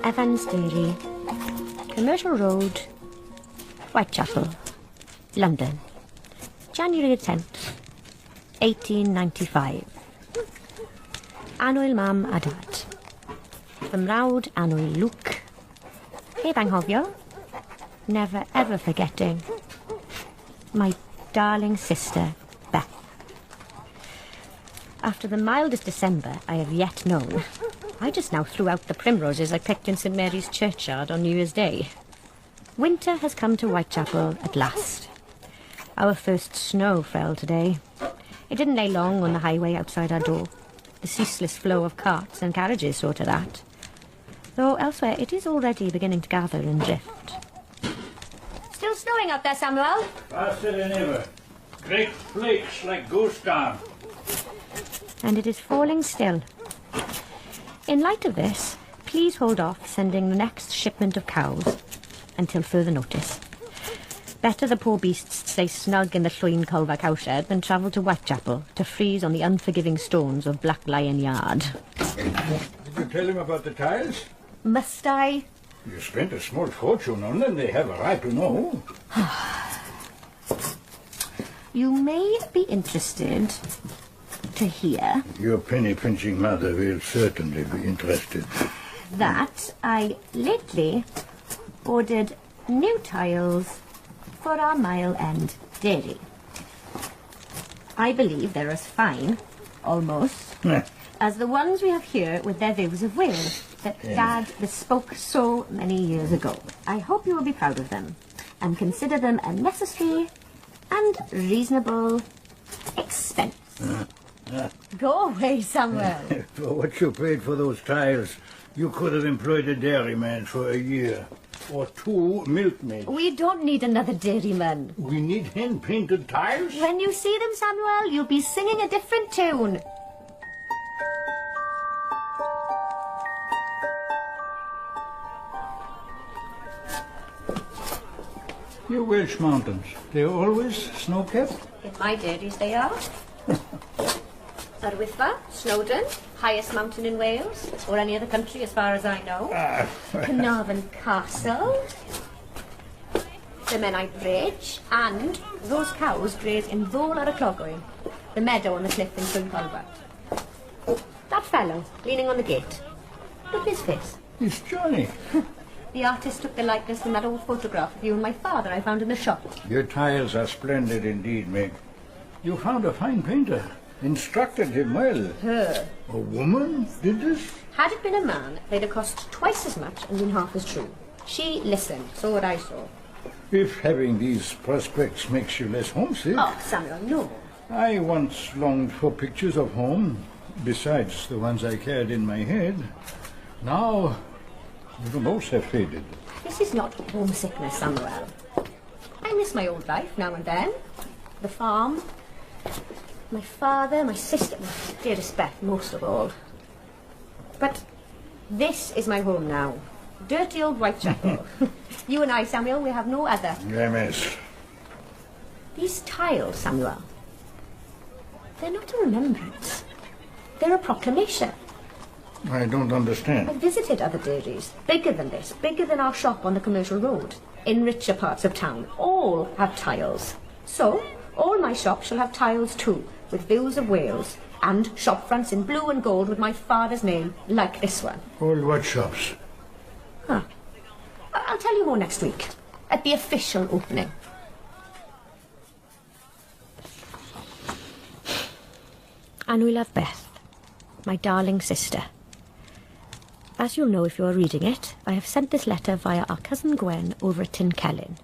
Evans Dairy, Commercial Road, Whitechapel, London, January 10th, 1895. Anwyl mam a dad. Fy mrawd Anwyl Luke. Heb anghofio, never ever forgetting, my darling sister, Beth. After the mildest December I have yet known, I just now threw out the primroses I picked in St Mary's churchyard on New Year's Day. Winter has come to Whitechapel at last. Our first snow fell today. It didn't lay long on the highway outside our door. The ceaseless flow of carts and carriages saw to that. Though elsewhere it is already beginning to gather and drift. Still snowing out there, Samuel? Faster than ever. Great flakes like ghost town. And it is falling still. In light of this, please hold off sending the next shipment of cows until further notice. Better the poor beasts stay snug in the Llwyn Colfa cowshed than travel to Whitechapel to freeze on the unforgiving stones of Black Lion Yard. Did you tell him about the tiles? Must I? You spent a small fortune on them. They have a right to know. You may be interested to hear Your penny-pinching mother will certainly be interested. that I lately ordered new tiles for our Mile End dairy. I believe they're as fine, almost, as the ones we have here with their views of Wales that Dad bespoke so many years ago. I hope you will be proud of them and consider them a necessary and reasonable expense. Go away, Samuel. For what you paid for those tiles, you could have employed a dairyman for a year. Or 2 milkmaids. We don't need another dairyman. We need hand-painted tiles? When you see them, Samuel, you'll be singing a different tune. Your Welsh mountains, they're always snow-capped? In my dairies they are. Arwitha, Snowdon, highest mountain in Wales, or any other country as far as I know. Carnarvon Castle, the Menai Bridge, and those cows graze in Ddôl ar y Clogwyn, the meadow on the cliff in Llwyn Colfa. That fellow, leaning on the gate, look at his face. It's Johnny. The artist took the likeness from that old photograph of you and my father I found in the shop. Your tiles are splendid indeed, Meg. You found a fine painter. Instructed him well. Her. A woman did this? Had it been a man, they'd have cost twice as much and been half as true. She listened, saw what I saw. If having these prospects makes you less homesick. Oh, Samuel, no. I once longed for pictures of home, besides the ones I carried in my head. Now, most have faded. This is not homesickness, Samuel. I miss my old life now and then. The farm, my father, my sister, my dearest Beth, most of all. But this is my home now. Dirty old Whitechapel. You and I, Samuel, we have no other. Yes. These tiles, Samuel, they're not a remembrance. They're a proclamation. I don't understand. I visited other dairies, bigger than this, bigger than our shop on the commercial road, in richer parts of town. All have tiles. So, all my shops shall have tiles too, with views of Wales, and shop fronts in blue and gold with my father's name, like this one. All what shops? Huh. I'll tell you more next week, at the official opening. And we love Beth, my darling sister. As you'll know if you are reading it, I have sent this letter via our cousin Gwen over at Tincelyn.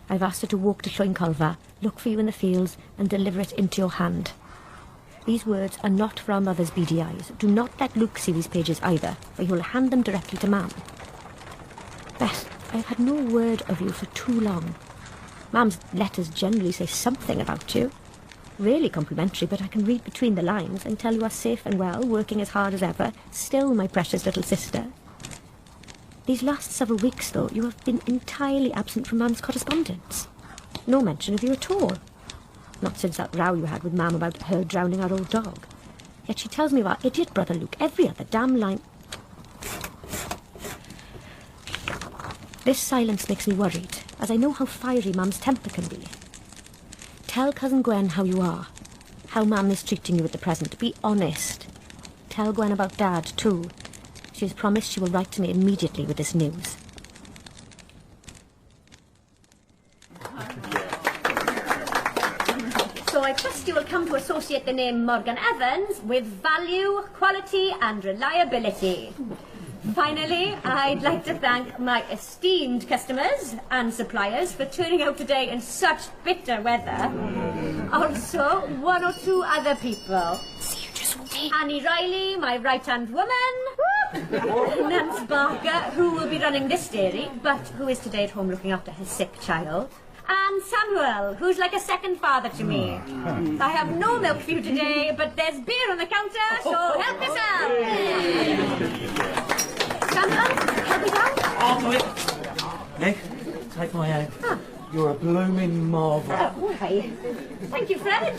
I've asked her to walk to Llwyn Colfa, look for you in the fields, and deliver it into your hand. These words are not for our mother's beady eyes. Do not let Luke see these pages either, for he will hand them directly to Mam. Beth, I've had no word of you for too long. Mam's letters generally say something about you. Really complimentary, but I can read between the lines and tell you are safe and well, working as hard as ever, still my precious little sister. These last several weeks, though, you have been entirely absent from Mum's correspondence. No mention of you at all. Not since that row you had with Mum about her drowning our old dog. Yet she tells me of our idiot brother Luke every other damn line. This silence makes me worried, as I know how fiery Mum's temper can be. Tell Cousin Gwen how you are, how Mum is treating you at the present. Be honest. Tell Gwen about Dad, too. She has promised she will write to me immediately with this news. So I trust you will come to associate the name Morgan Evans with value, quality and reliability. Finally, I'd like to thank my esteemed customers and suppliers for turning out today in such bitter weather. Also, one or two other people. See you just wait. Annie Riley, my right-hand woman. Nance Barker, who will be running this dairy, but who is today at home looking after her sick child. And Samuel, who's like a second father to me. I have no milk for you today, but there's beer on the counter, so help yourself. Samuel, help me down. I'll do it. Meg, take my hand. Ah. You're a blooming marvel. Why? Thank you, Fred.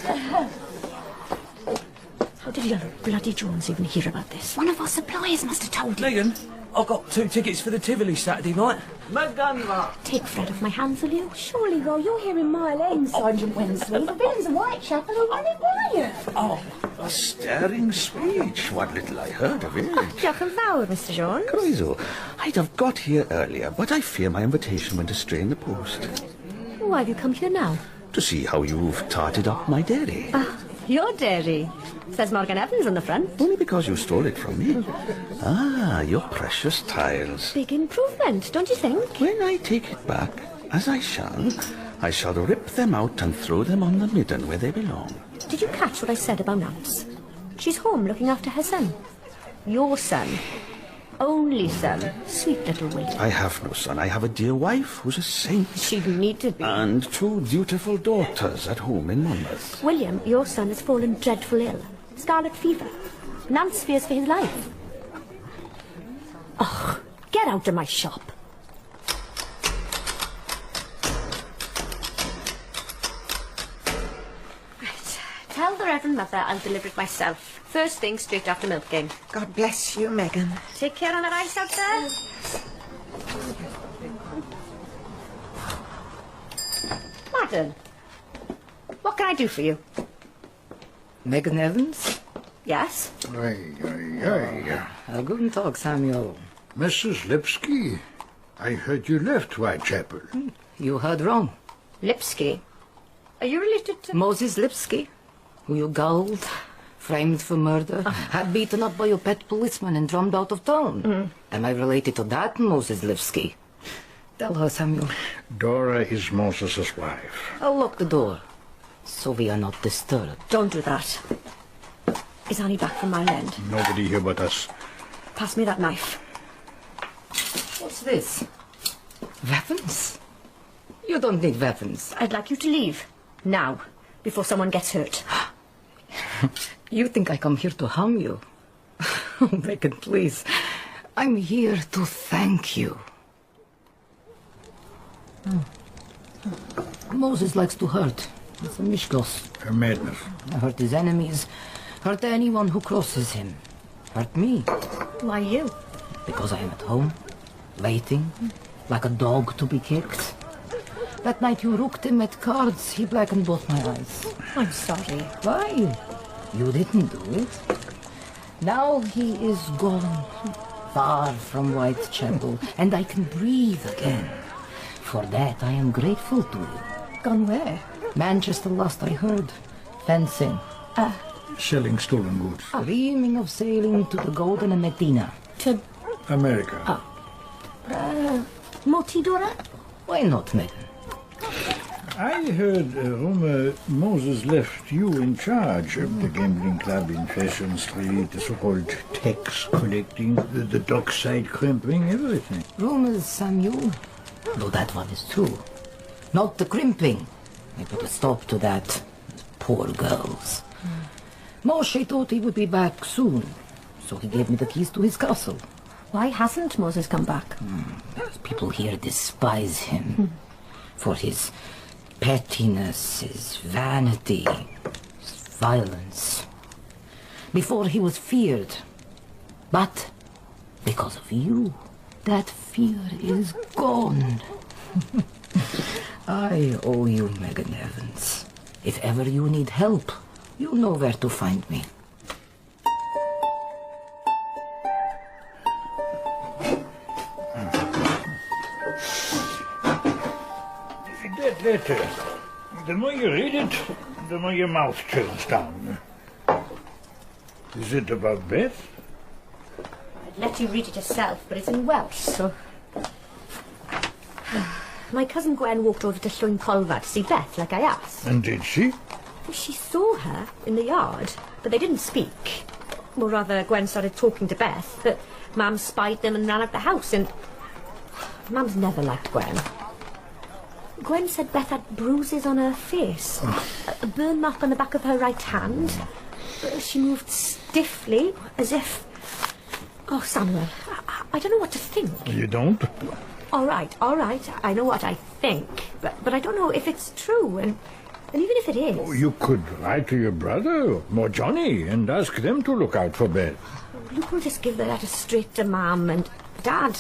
How did your bloody Jones even hear about this? One of our suppliers must have told you. Megan, I've got 2 tickets for the Tivoli Saturday night. Megan, Take Fred off my hands, will you? Surely, Roy, you're here in Mile End, Sergeant Wensley. The villains of Whitechapel are running riot. Oh, A stirring speech, what little I heard of it. Diolch yn fawr, Mr Jones. Croeso, I'd have got here earlier, but I fear my invitation went astray in the post. Why have you come here now? To see how you've tarted up my dairy. Your dairy. Says Morgan Evans on the front. Only because you stole it from me. Ah, your precious tiles. Big improvement, don't you think? When I take it back, as I shall rip them out and throw them on the midden where they belong. Did you catch what I said about Nance? She's home looking after her son. Your son. Only son. Sweet little William. I have no son. I have a dear wife who's a saint. She'd need to be. And 2 dutiful daughters at home in Monmouth. William, your son has fallen dreadful ill. Scarlet fever. Nance fears for his life. Oh, get out of my shop. Right. Tell the Reverend Mother I'll deliver it myself. First thing, straight after milking. God bless you, Megan. Take care on that ice out there. Madam, what can I do for you? Megan Evans? Yes? Guten Tag, Samuel. Mrs. Lipski, I heard you left Whitechapel. You heard wrong. Lipski. Are you related to... Moses Lipski, who you gulled, framed for murder, had beaten up by your pet policeman and drummed out of town. Am I related to that Moses Lipski? Tell her, Samuel. Dora is Moses' wife. I'll lock the door, so we are not disturbed. Don't do that. Is Annie back from Mile End? Nobody here but us. Pass me that knife. What's this? Weapons? You don't need weapons. I'd like you to leave. Now. Before someone gets hurt. You think I come here to harm you? Oh, Megan, please. I'm here to thank you. Moses likes to hurt. It's a mishkos. A madness. Hurt his enemies. Hurt anyone who crosses him. Hurt me. Why you? Because I am at home, waiting, like a dog to be kicked. That night you rooked him at cards, he blackened both my eyes. I'm sorry. Why? You didn't do it. Now he is gone, far from Whitechapel, and I can breathe again. For that I am grateful to you. Gone where? Manchester last I heard. Fencing. Selling stolen goods. Dreaming of sailing to the Golden Medina. To... America. Moti Dora? Why not, Megan? I heard a rumor Moses left you in charge of the gambling club in Fashion Street, the so-called tax collecting, the dockside crimping, everything. Rumors, Samuel. Though that one is true. Not the crimping. I put a stop to that. Poor girls. Moshe thought he would be back soon, so he gave me the keys to his castle. Why hasn't Moses come back? People here despise him for his pettiness, his vanity, his violence. Before he was feared, but because of you, that fear is gone. I owe you, Megan Evans. If ever you need help, you'll know where to find me. That letter, the more you read it, the more your mouth chills down. Is it about Beth? I'd let you read it yourself, but it's in Welsh, so... My cousin Gwen walked over to Llwyn Colfa to see Beth, like I asked. And did she? She saw her in the yard, but they didn't speak. Or rather, Gwen started talking to Beth, but Mam spied them and ran out the house, and... Mam's never liked Gwen. Gwen said Beth had bruises on her face, a burn mark on the back of her right hand. She moved stiffly, as if... Oh, Samuel, I don't know what to think. You don't? All right, I know what I think, but I don't know if it's true, and even if it is... Oh, you could write to your brother or Johnny and ask them to look out for Beth. Luke will just give the letter straight to Mam and Dad.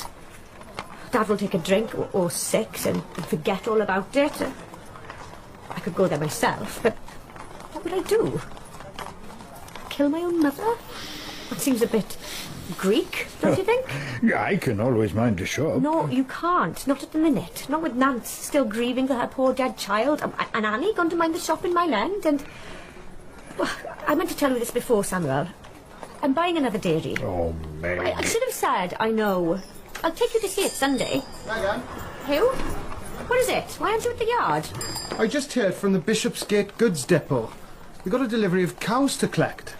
Dad will take a drink or six and forget all about it. I could go there myself, but what would I do? Kill my own mother? That seems a bit Greek, don't you think? Yeah, I can always mind the shop. No, you can't. Not at the minute. Not with Nance still grieving for her poor dead child, and Annie gone to mind the shop in Mile End, and... Well, I meant to tell you this before, Samuel. I'm buying another dairy. Oh, Meg. I should have said, I know. I'll take you to see it Sunday. Megan? Who? What is it? Why aren't you at the yard? I just heard from the Bishopsgate goods depot. We got a delivery of cows to collect.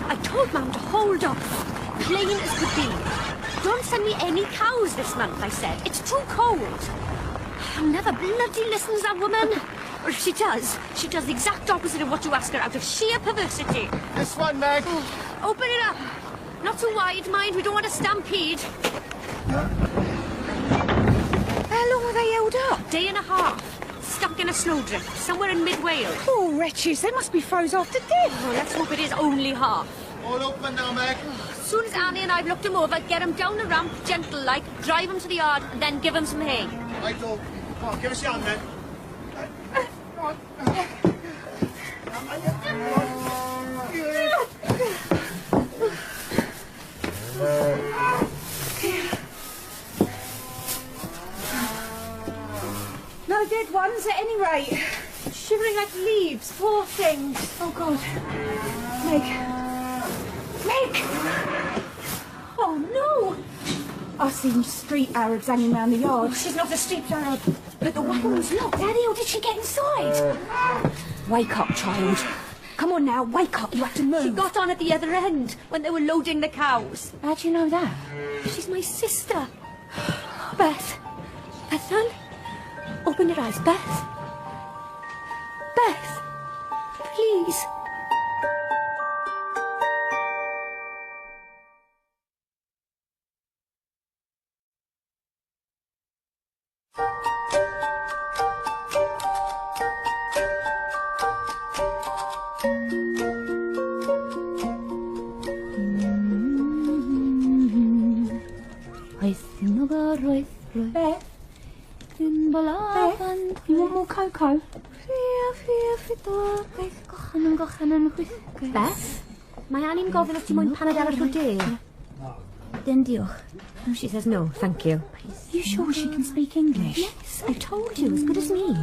I told Mam to hold off. Plain as could be. Don't send me any cows this month, I said. It's too cold. Never bloody listens, that woman. Or if she does the exact opposite of what you ask her out of sheer perversity. This one, Meg. Oh, open it up. Not too wide, mind. We don't want a stampede. How long were they held up? Day and a half. Stuck in a snowdrift, somewhere in mid-Wales. Poor wretches, they must be froze off to death. Oh, let's hope it is only half. All open now, Meg. As soon as Annie and I've looked him over, get him down the ramp, gentle-like, drive him to the yard, and then give him some hay. Right, all. Come on, give us your hand, Meg. No dead ones at any rate. Shivering like leaves, poor things. Oh, God. Meg. Meg! Oh, no! I've seen street Arabs hanging round the yard. She's not a street Arab. But the wagon was locked. How the hell did she get inside? Wake up, child. Come on now, wake up. You have to move. She got on at the other end when they were loading the cows. How do you know that? She's my sister. Beth. Bethan, open your eyes, Beth. Beth, please. Beth? Beth? You want more cocoa? Beth, mae Annie'n gofyn os ti moyn paned arall o de. Den diolch. No, she says no, thank you. You sure she can speak English? Yes, I told you, as good as me.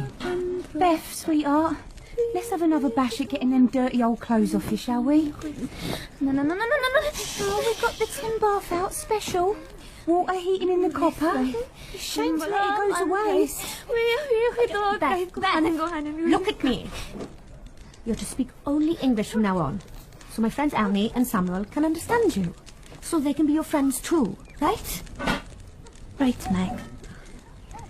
Beth, sweetheart, let's have another bash at getting them dirty old clothes off you, shall we? No. Oh, we've got the tin bath out, special. Water heating in the copper. Shame to let it go to waste. Beth, look at me. You're to speak only English from now on, so my friends Annie and Samuel can understand you, so they can be your friends too, right? Right, Meg.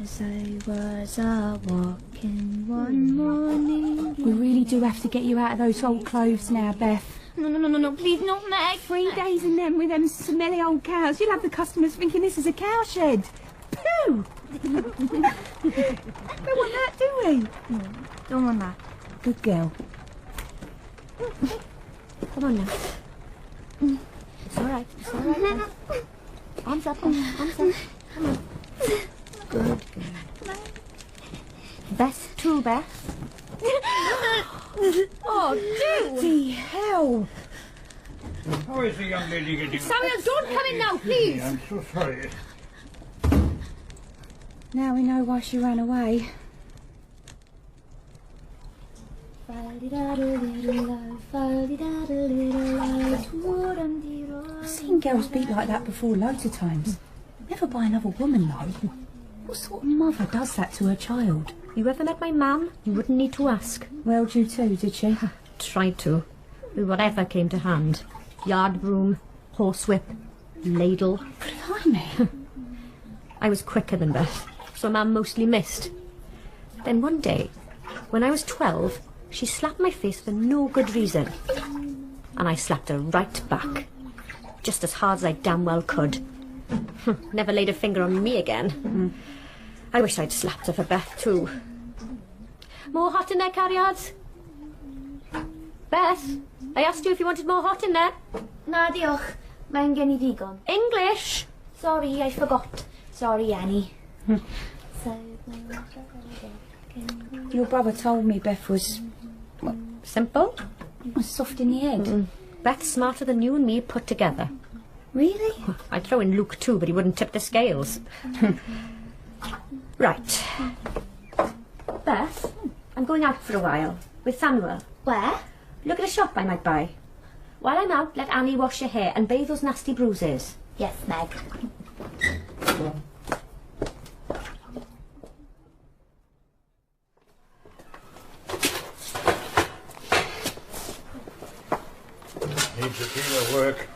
As I was a-walking one morning... We really do have to get you out of those old clothes now, Beth. No, please not, Meg. 3 days in them with them smelly old cows. You'll have the customers thinking this is a cowshed. Pooh! Don't want that, do we? No, don't want that. Good girl. Come on now. It's all right. It's all right. Beth. Arms up, Beth. Arms up. Come on. Good girl. Beth too, Beth. Oh, bloody hell! How is the young lady getting... Samuel, don't come in now, please. I'm so sorry. Now we know why she ran away. I've seen girls beat like that before loads of times. Never by another woman, though. What sort of mother does that to her child? You ever met my mum? You wouldn't need to ask. Well, you too, did she? Tried to. With whatever came to hand. Yard broom, horsewhip, ladle. Blimey. I was quicker than Beth, so Mum mostly missed. Then one day, when I was 12, she slapped my face for no good reason. And I slapped her right back. Just as hard as I damn well could. Never laid a finger on me again. I wish I'd slapped her for Beth too. More hot in there, carriards? Beth, I asked you if you wanted more hot in there. Na, diolch. Mae'n gen I ddigon. English! Sorry, I forgot. Sorry, Annie. Your brother told me Beth was... Simple. soft in the head. Beth's smarter than you and me put together. Really? I'd throw in Luke too, but he wouldn't tip the scales. Right. Beth, I'm going out for a while. With Samuel. Where? Look at a shop I might buy. While I'm out, let Annie wash your hair and bathe those nasty bruises. Yes, Meg. Needs a deal of work.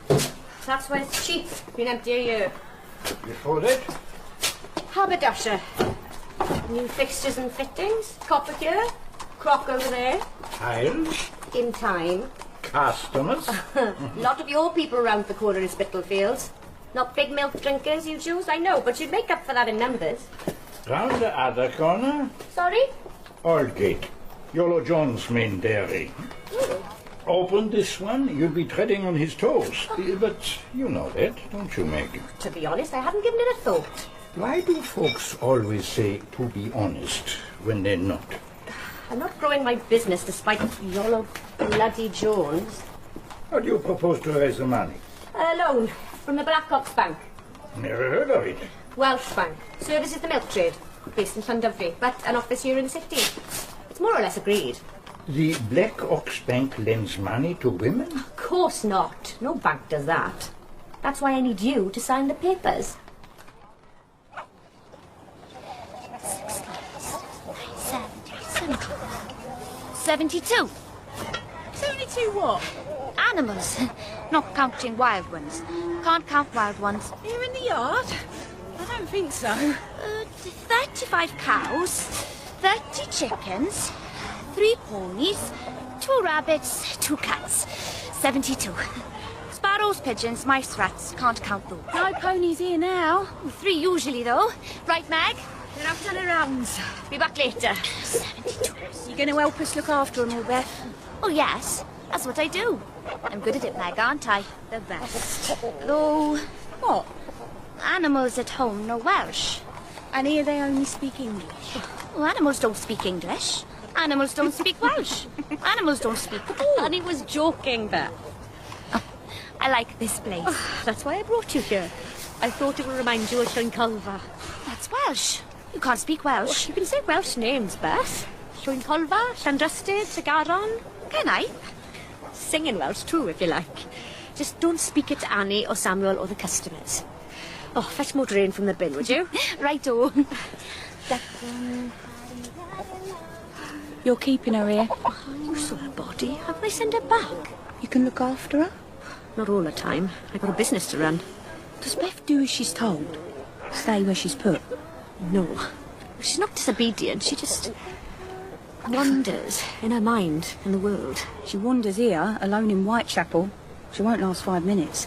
That's why it's cheap. Been empty a year. Before that, Haberdasher. New fixtures and fittings. Copper here. Crock over there. tiles, In time. customers. Lot of your people round the corner in Spitalfields. Not big milk drinkers, you Jews, I know, but you'd make up for that in numbers. Round the other corner, Sorry? Aldgate, Iolo John's main dairy. Open this one, you'll be treading on his toes. But you know that, don't you, Meg? To be honest, I hadn't given it a thought. Why do folks always say to be honest when they're not? I'm not growing my business despite Iolo bloody Jones. How do you propose to raise the money? A loan from the Black Ox Bank. Never heard of it. Welsh Bank. Services the milk trade. Based in Llandudfry, but an office here in the city. It's more or less agreed. The Black Ox Bank lends money to women? Of course not. No bank does that. That's why I need you to sign the papers. 72. 72 what? Animals. Not counting wild ones. Can't count wild ones. Here in the yard? I don't think so. 35 cows, 30 chickens, 3 ponies, 2 rabbits, 2 cats. 72. Sparrows, pigeons, mice, rats. Can't count those. No ponies here now. 3 usually, though. Right, Meg? They're out on their rounds. Be back later. 72. You going to help us look after them all, Beth? Oh, yes. That's what I do. I'm good at it, Meg, aren't I? The best. Though What? animals at home know Welsh. And here they only speak English. Well, animals don't speak English. Animals don't speak Welsh. Animals don't speak at all. And he was joking, Beth. I like this place. That's why I brought you here. I thought it would remind you of Llwyncolfa. That's Welsh. You can't speak Welsh. You can say Welsh names, Beth. Llwyncolfa, Llanrysted, Tregaron. Can I? Sing in Welsh too, if you like. Just don't speak it to Annie or Samuel or the customers. Oh, fetch more drain from the bin, would you? Righto. You're keeping her here. You saw her body. How can I send her back? You can look after her. Not all the time. I've got a business to run. Does Beth do as she's told? Stay where she's put? No. she's not disobedient. She just wanders in her mind in the world. She wanders here, alone in Whitechapel. She won't last 5 minutes.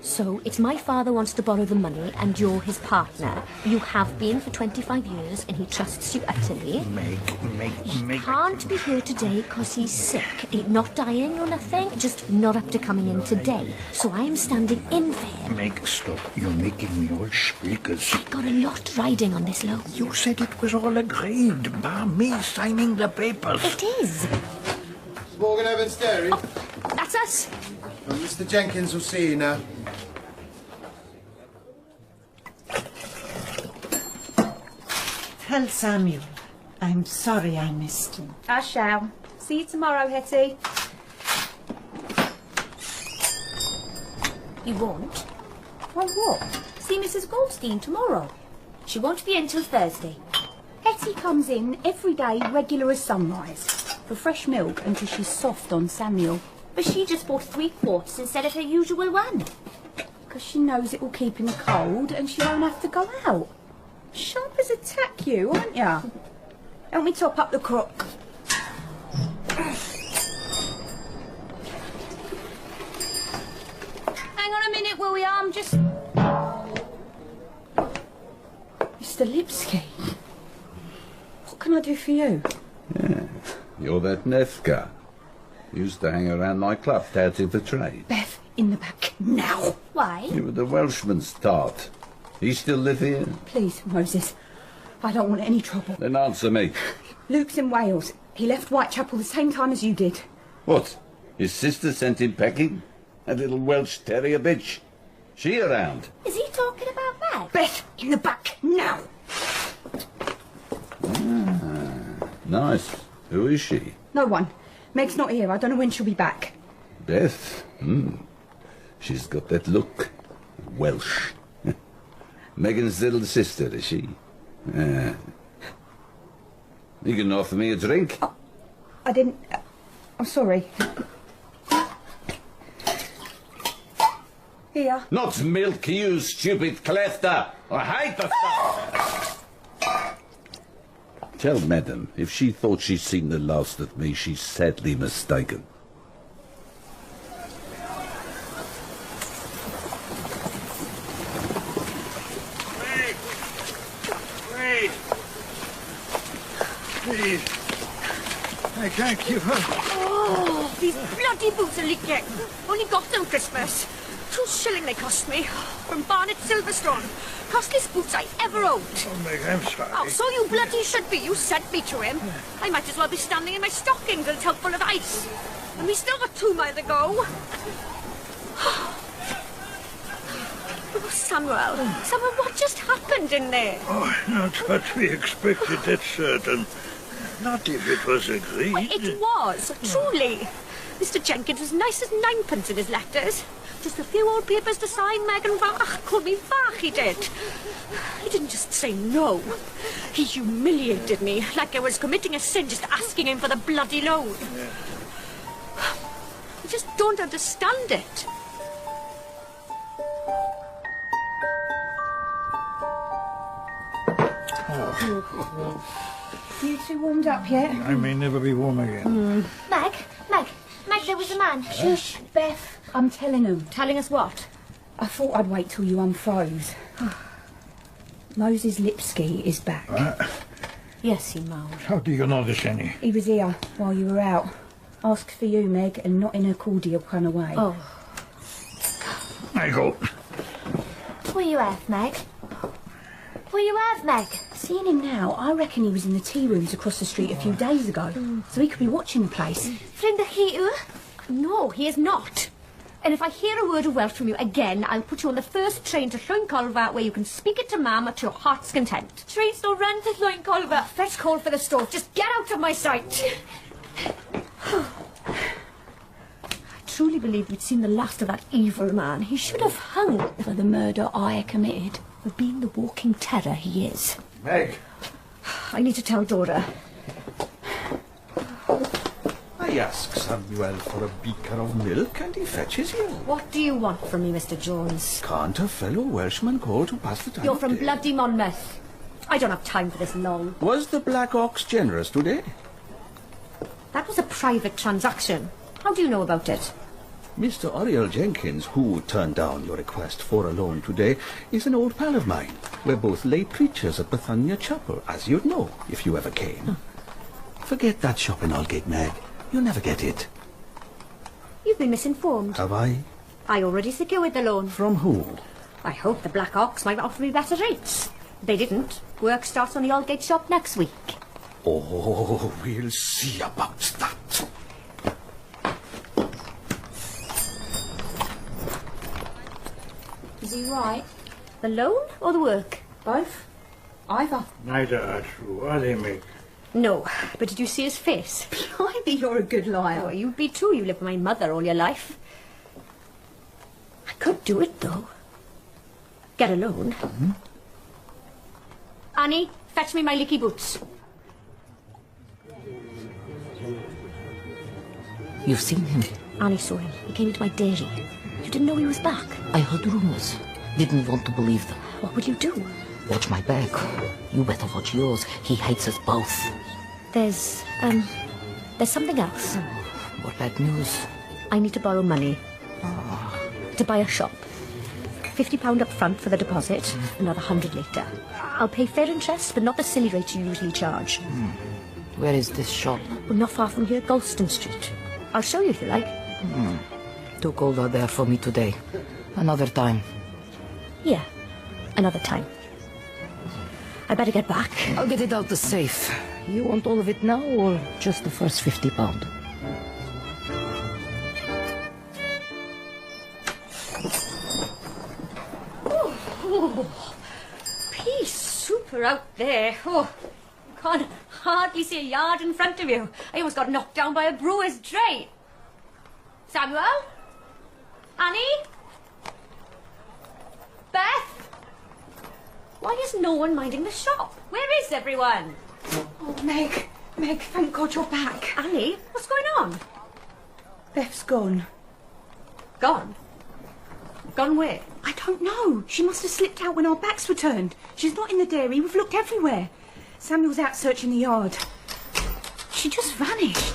So, it's my father wants to borrow the money and you're his partner. You have been for 25 years and he trusts you utterly. Meg. Can't be here today because he's sick. He's not dying or nothing, just not up to coming in today. So I am standing in for him. Meg, stop. You're making me all splickers. I've got a lot riding on this loan. You said it was all agreed. Bar me signing the papers. It is. Morgan Evans Dairy. Oh, that's us. Well, Mr. Jenkins will see you now. Tell Samuel I'm sorry I missed him. I shall. See you tomorrow, Hettie. You won't? Why, what? See Mrs. Goldstein tomorrow. She won't be in till Thursday. Hettie comes in every day, regular as sunrise, for fresh milk until she's soft on Samuel. But she just bought 3 quarts instead of her usual one. Because she knows it will keep in the cold and she won't have to go out. Sharp as a tack, you, aren't ya? Help me top up the crock. Hang on a minute, will we? I'm just... Mr. Lipski, what can I do for you? Yeah, you're that Nefka. Used to hang around my club touting for trade. Beth, in the back, now. Why? You were the Welshman's tart. He still live here? Please, Moses, I don't want any trouble. Then answer me. Luke's in Wales. He left Whitechapel the same time as you did. What? His sister sent him packing? That little Welsh terrier bitch? She around? Is he talking about Meg? Beth, in the back, now. Nice. Who is she? No one. Meg's not here. I don't know when she'll be back. Beth? She's got that look. Welsh. Megan's little sister, is she? You can offer me a drink? Oh, I didn't... I'm sorry. Here. Not milk, you stupid clefter! I hate the stuff! Tell Madam, if she thought she'd seen the last of me, she's sadly mistaken. Please. I can't keep up. Oh, these bloody boots are leaking. Only got them Christmas. 2 shilling they cost me. From Barnet Silverstone. Costliest boots I ever owned. Oh, Meg, I'm sorry. Oh, so you bloody should be. You sent me to him. I might as well be standing in my stockings with a tub full of ice. And we still got 2 miles to go. Oh, Samuel, what just happened in there? Oh, not what we expected, that's certain. Not if it was agreed. Well, it was, truly. Mr. Jenkins was nice as 9pence in his letters. Just a few old papers to sign, Megan Vach. Called me Vach, he did. He didn't just say no. He humiliated me, like I was committing a sin just asking him for the bloody loan. Yeah. I just don't understand it. You 2 warmed up yet? I may never be warm again. Meg, there was a man. Shush, Beth. I'm telling him. Telling us what? I thought I'd wait till you unfroze. Moses Lipski is back. Yes, he moaned. How do you know this, Annie? He was here while you were out. Asked for you, Meg, and not in a cordial kind of way. Oh. I go. Where you at, Meg? Where you at, Meg? Seeing him now, I reckon he was in the tea rooms across the street a few days ago. So he could be watching the place. From the heater? No, he is not. And if I hear a word of Welsh from you again, I'll put you on the first train to Llwyncolfa where you can speak it to Mam to your heart's content. Trains don't run to Llwyncolfa. Let's call for the stove. Just get out of my sight. I truly believed we'd seen the last of that evil man. He should have hung For the murder I committed. for being the walking terror he is. Meg. I need to tell Dora. Hey, ask Samuel for a beaker of milk and he fetches you. What do you want from me, Mr. Jones? Can't a fellow Welshman call to pass the time? You're of from day? bloody Monmouth. I don't have time for this long. Was the Black Ox generous today? That was a private transaction. How do you know about it? Mr. Oriel Jenkins, who turned down your request for a loan today, is an old pal of mine. We're both lay preachers at Whitechapel, as you'd know if you ever came. Forget that shop in Aldgate, Meg. You'll never get it. You've been misinformed. Have I? I already secured the loan. From who? I hope the Black Ox might offer me better rates. They didn't. Work starts on the Aldgate shop next week. Oh, we'll see about that. Is he right? The loan or the work? Both. Either. Neither are true, are they, Meg? No, but did you see his face? Blimey, you're a good liar. Oh, you'd be too. You lived with my mother all your life. I could do it, though. Get a loan. Mm-hmm. Annie, fetch me my leaky boots. You've seen him? Annie saw him. He came into my dairy. You didn't know he was back? I heard rumours. Didn't want to believe them. What would you do? Watch my back. You better watch yours. He hates us both. There's something else. What bad news? I need to borrow money. To buy a shop. £50 up front for the deposit, another 100 later. I'll pay fair interest, but not the silly rate you usually charge. Where is this shop? Well, not far from here, Galston Street. I'll show you if you like. Too cold out there for me today. Another time. Yeah, another time. I better get back. I'll get it out the safe. You want all of it now, or just the first £50? Pea super out there. Oh, can't hardly see a yard in front of you. I almost got knocked down by a brewer's dray. Samuel? Annie? Beth? Why is no one minding the shop? Where is everyone? Oh, Meg, thank God you're back. Annie, what's going on? Beth's gone. Gone? Gone where? I don't know. She must have slipped out when our backs were turned. She's not in the dairy. We've looked everywhere. Samuel's out searching the yard. She just vanished.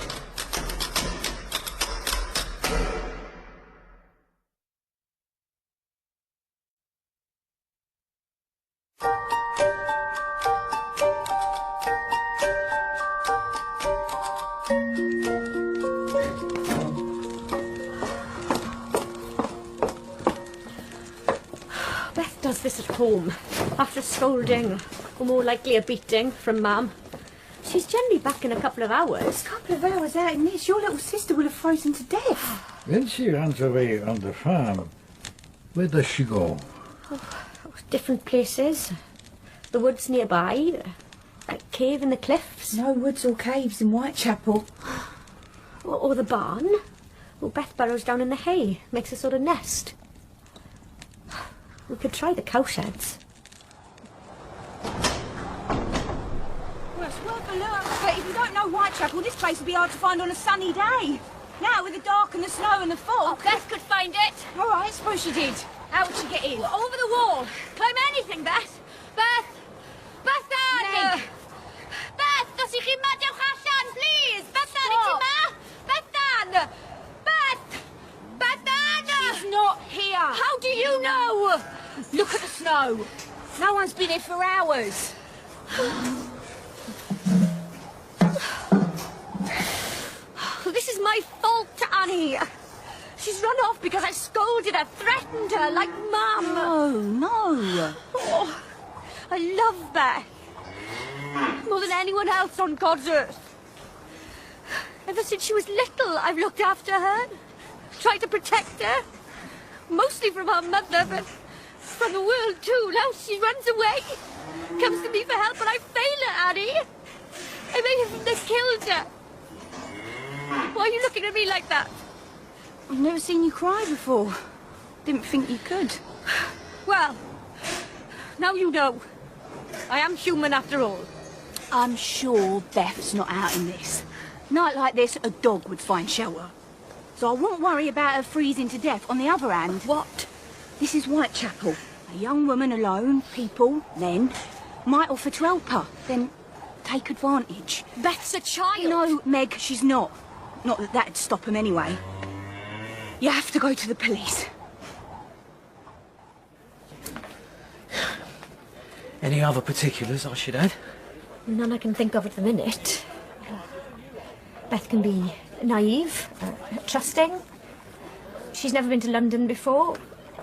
Beth does this at home, after a scolding, or more likely a beating from Mum. She's generally back in a couple of hours. A couple of hours out in this, your little sister will have frozen to death. When she runs away on the farm, where does she go? Different places. The woods nearby. A cave in the cliffs. No woods or caves in Whitechapel. Or the barn. Well, Beth burrows down in the hay. Makes a sort of nest. We could try the cowsheds. Well, it's worth a look, but if you don't know Whitechapel, this place would be hard to find on a sunny day. Now, with the dark and the snow and the fog... Oh, Beth could find it. All right, suppose she did. How would she get in? Over the wall. Climb anything, Beth. Beth! Bethan! Beth, does he chi madewch allan, please? Bethan, i ti ma? Bethan! Beth! Bethan! She's not here. How do you know? Look at the snow. No one's been here for hours. This is my fault, Annie. She's run off because I scolded her, threatened her like Mum. No. Oh, I love Beth. More than anyone else on God's earth. Ever since she was little, I've looked after her. Tried to protect her. Mostly from her mother, but from the world too. Now she runs away. Comes to me for help, and I fail her, Annie. I may have killed her. Why are you looking at me like that? I've never seen you cry before. Didn't think you could. Well, now you know. I am human after all. I'm sure Beth's not out in this. Night like this, a dog would find shelter. So I wouldn't worry about her freezing to death. On the other hand... What? This is Whitechapel. A young woman alone, people, then, might offer to help her, then take advantage. Beth's a child! No, Meg, she's not. Not that that'd stop him anyway. You have to go to the police. Any other particulars I should add? None I can think of at the minute. Beth can be naive, trusting. She's never been to London before.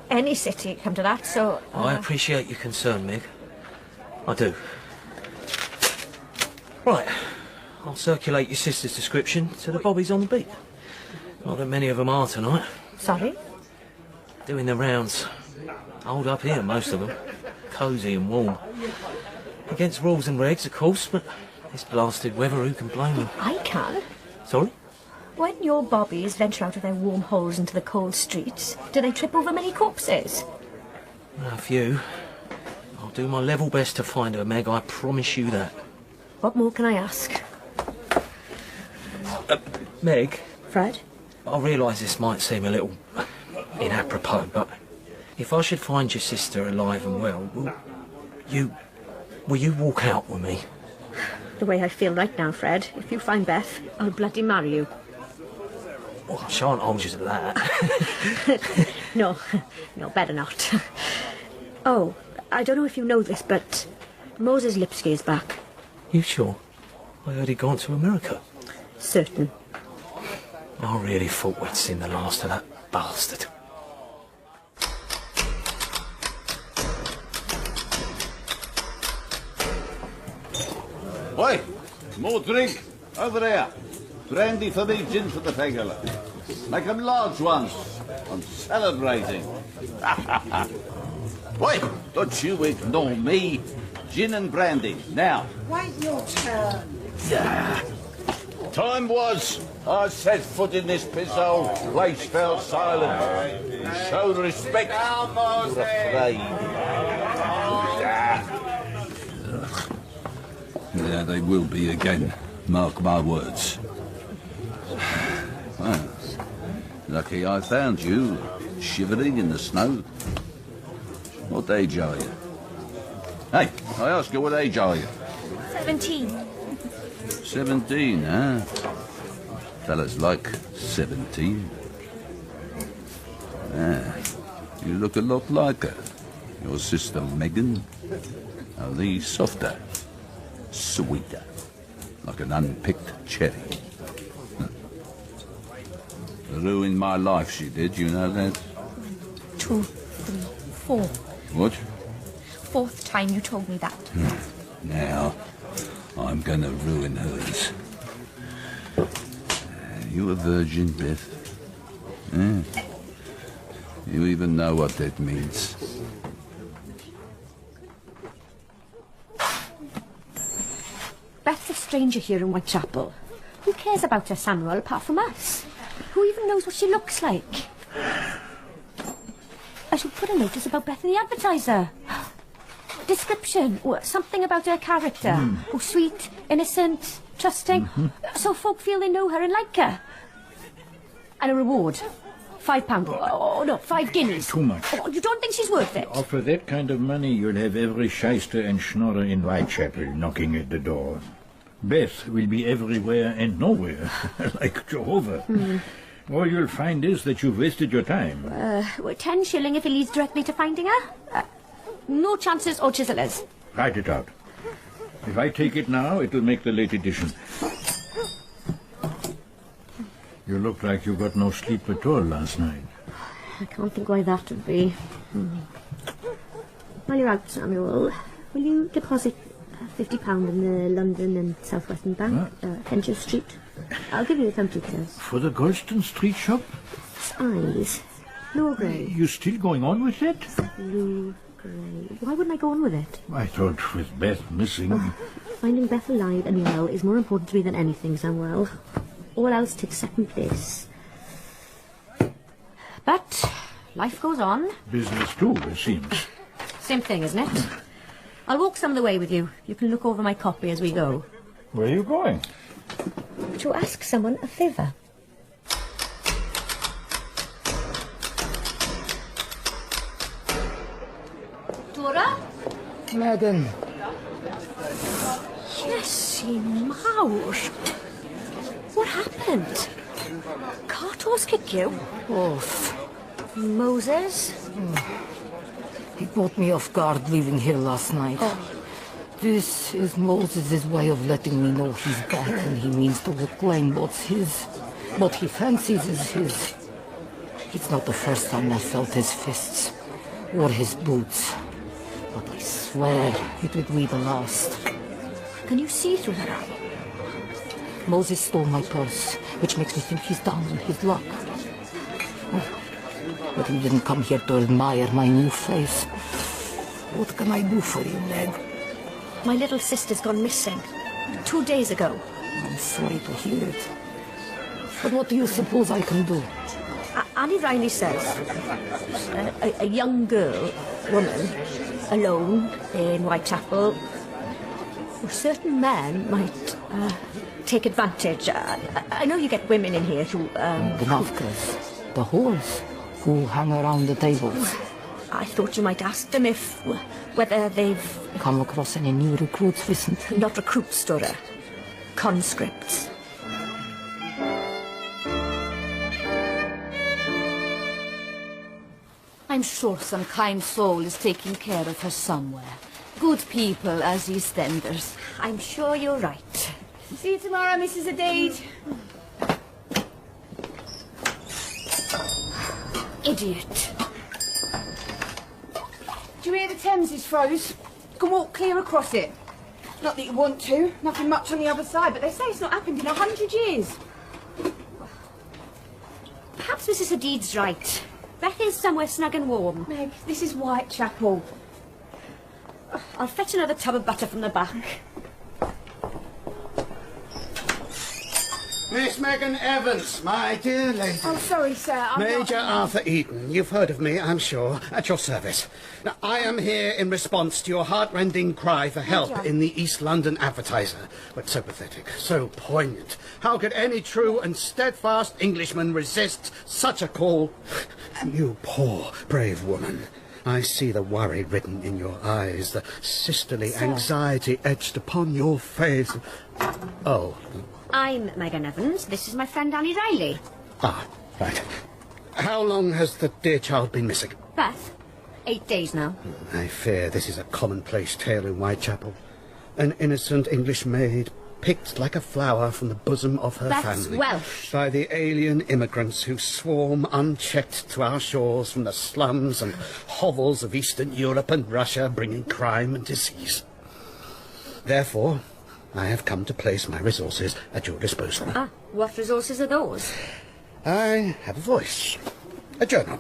Any city, come to that, so... I appreciate your concern, Meg. I do. Right. I'll circulate your sister's description to the bobbies on the beat. Not that many of them are tonight. Sorry? Doing the rounds. Hold up here, most of them. Cosy and warm. Against rules and regs, of course, but this blasted weather, who can blame them? I can. Sorry? When your bobbies venture out of their warm holes into the cold streets, do they trip over many corpses? A few. I'll do my level best to find her, Meg, I promise you that. What more can I ask? Meg? Fred? I realise this might seem a little inapropos, but if I should find your sister alive and well, will you walk out with me? The way I feel right now, Fred, if you find Beth, I'll bloody marry you. Well, I shan't hold you to that. No, better not. Oh, I don't know if you know this, but Moses Lipski is back. You sure? I heard he'd gone to America. Certain. I really thought we'd seen the last of that bastard. Oi, more drink. Over there. Brandy for me, gin for the regular. Make 'em large ones. I'm celebrating. Oi, don't you ignore me. Gin and brandy, now. Wait your turn. Yeah. Time was I set foot in this pissole, place fell silent. Showed respect. You're afraid. There they will be again, mark my words. Well, lucky I found you, shivering in the snow. What age are you? Hey, I ask you, what age are you? 17. 17, huh? Fellas like 17. Ah, you look a lot like her. Your sister Megan. Only softer, sweeter, like an unpicked cherry. Ruined my life, she did, you know that? 2, 3, 4. What? 4th time you told me that. Now, I'm gonna ruin hers. You a virgin, Beth? You even know what that means. Beth's a stranger here in Whitechapel. Who cares about her, Samuel, apart from us? Who even knows what she looks like? I should put a notice about Beth in the advertiser. Description, or something about her character. Oh, sweet, innocent, trusting. So folk feel they know her and like her. And a reward. £5. Oh, no, 5 guineas. Too much. Oh, you don't think she's worth it? For that kind of money, you'll have every shyster and schnorrer in Whitechapel knocking at the door. Beth will be everywhere and nowhere, like Jehovah. All you'll find is that you've wasted your time. 10 shilling if it leads directly to finding her. No chances or chiselers. Write it out. If I take it now, it'll make the late edition. You look like you got no sleep at all last night. I can't think why that would be. While you're out, Samuel, will you deposit £50 in the London and South Western Bank, Kensington Street? I'll give you the account details. For the Golston Street shop? Eyes. Blue or grey? You still going on with it? Blue, grey. Why wouldn't I go on with it? I thought with Beth missing... Finding Beth alive and well is more important to me than anything, Samuel. All else takes second place. But life goes on. Business too, it seems. Same thing, isn't it? I'll walk some of the way with you. You can look over my copy as we go. Where are you going? to ask someone a favour. Dora? Megan. Iesu mawr. What happened? Cart horse kick you? Off. Moses? He caught me off guard leaving here last night. This is Moses' way of letting me know he's back and he means to reclaim what's his. What he fancies is his. It's not the first time I felt his fists or his boots. But I swear it would be the last. Can you see through her eye? Moses stole my purse, which makes me think he's down on his luck. But he didn't come here to admire my new face. What can I do for you, Meg? My little sister's gone missing. 2 days ago. I'm sorry to hear it. But what do you suppose I can do? Annie Riley says a young woman, alone in Whitechapel, certain men might take advantage. I know you get women in here who... The Navkas, the whores who hang around the tables. I thought you might ask them whether they've... Come across any new recruits recently? Not recruits, Dora. Conscripts. I'm sure some kind soul is taking care of her somewhere. Good people as EastEnders. I'm sure you're right. See you tomorrow, Mrs. Adaid. Idiot. Do you hear the Thames is froze? You can walk clear across it. Not that you want to. Nothing much on the other side, but they say it's not happened in 100 years. Perhaps Mrs. Hadid's right. Beth is somewhere snug and warm. Meg, this is Whitechapel. I'll fetch another tub of butter from the back. Miss Megan Evans, my dear lady. Oh, sorry, sir. I'm Major not... Arthur Eaton. You've heard of me, I'm sure. At your service. Now, I am here in response to your heartrending cry for help Major. in the East London Advertiser. But so pathetic, so poignant. How could any true and steadfast Englishman resist such a call? You poor, brave woman. I see the worry written in your eyes, the sisterly anxiety etched upon your face. Oh. I'm Megan Evans. This is my friend Annie Riley. Ah, right. How long has the dear child been missing? Beth, 8 days now. I fear this is a commonplace tale in Whitechapel. An innocent English maid picked like a flower from the bosom of her Beth's family. Welsh. By the alien immigrants who swarm unchecked to our shores from the slums and hovels of Eastern Europe and Russia, bringing crime and disease. Therefore, I have come to place my resources at your disposal. Ah, what resources are those? I have a voice, a journal,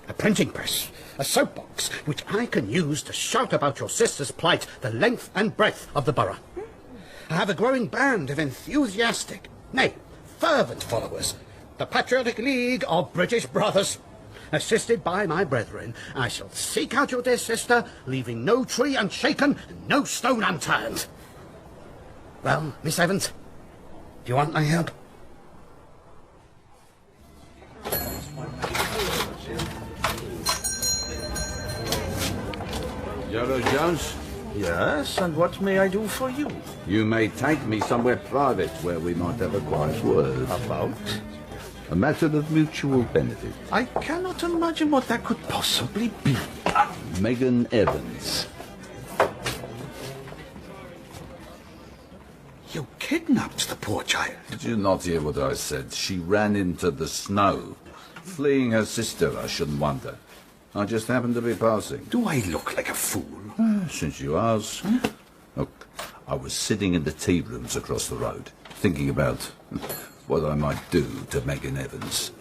a printing press, a soapbox, which I can use to shout about your sister's plight the length and breadth of the borough. I have a growing band of enthusiastic, nay, fervent followers, the Patriotic League of British Brothers. Assisted by my brethren, I shall seek out your dear sister, leaving no tree unshaken, no stone unturned. Well, Miss Evans, do you want my help? Yellow Jones? Yes, and what may I do for you? You may take me somewhere private where we might have a quiet word. About? A matter of mutual benefit. I cannot imagine what that could possibly be. Megan Evans. You kidnapped the poor child. Did you not hear what I said? She ran into the snow. Fleeing her sister, I shouldn't wonder. I just happened to be passing. Do I look like a fool? Since you ask. Look, I was sitting in the tea rooms across the road, thinking about what I might do to Megan Evans.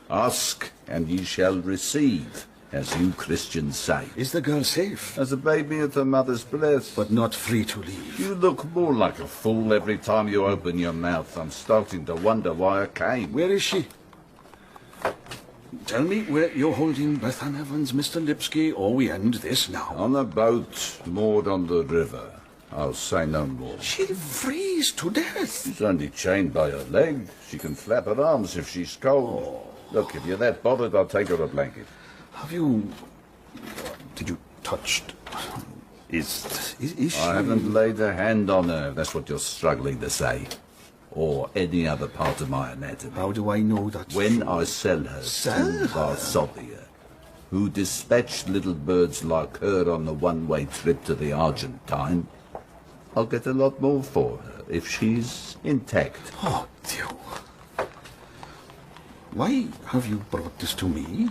Ask, and ye shall receive, as you Christians say. Is the girl safe? As a baby at her mother's breast. But not free to leave. You look more like a fool every time you open your mouth. I'm starting to wonder why I came. Where is she? Tell me where you're holding Beth Ann Evans, Mr. Lipski, or we end this now. On a boat moored on the river. I'll say no more. She'll freeze to death. She's only chained by her leg. She can flap her arms if she's cold. Look, if you're that bothered, I'll take her a blanket. Have you... Did you touch... Is she... I haven't laid a hand on her, if that's what you're struggling to say. Or any other part of my anatomy. How do I know that? When I sell her to Varsovia, who dispatched little birds like her on the one-way trip to the Argentine, I'll get a lot more for her if she's intact. Oh, dear. Why have you brought this to me?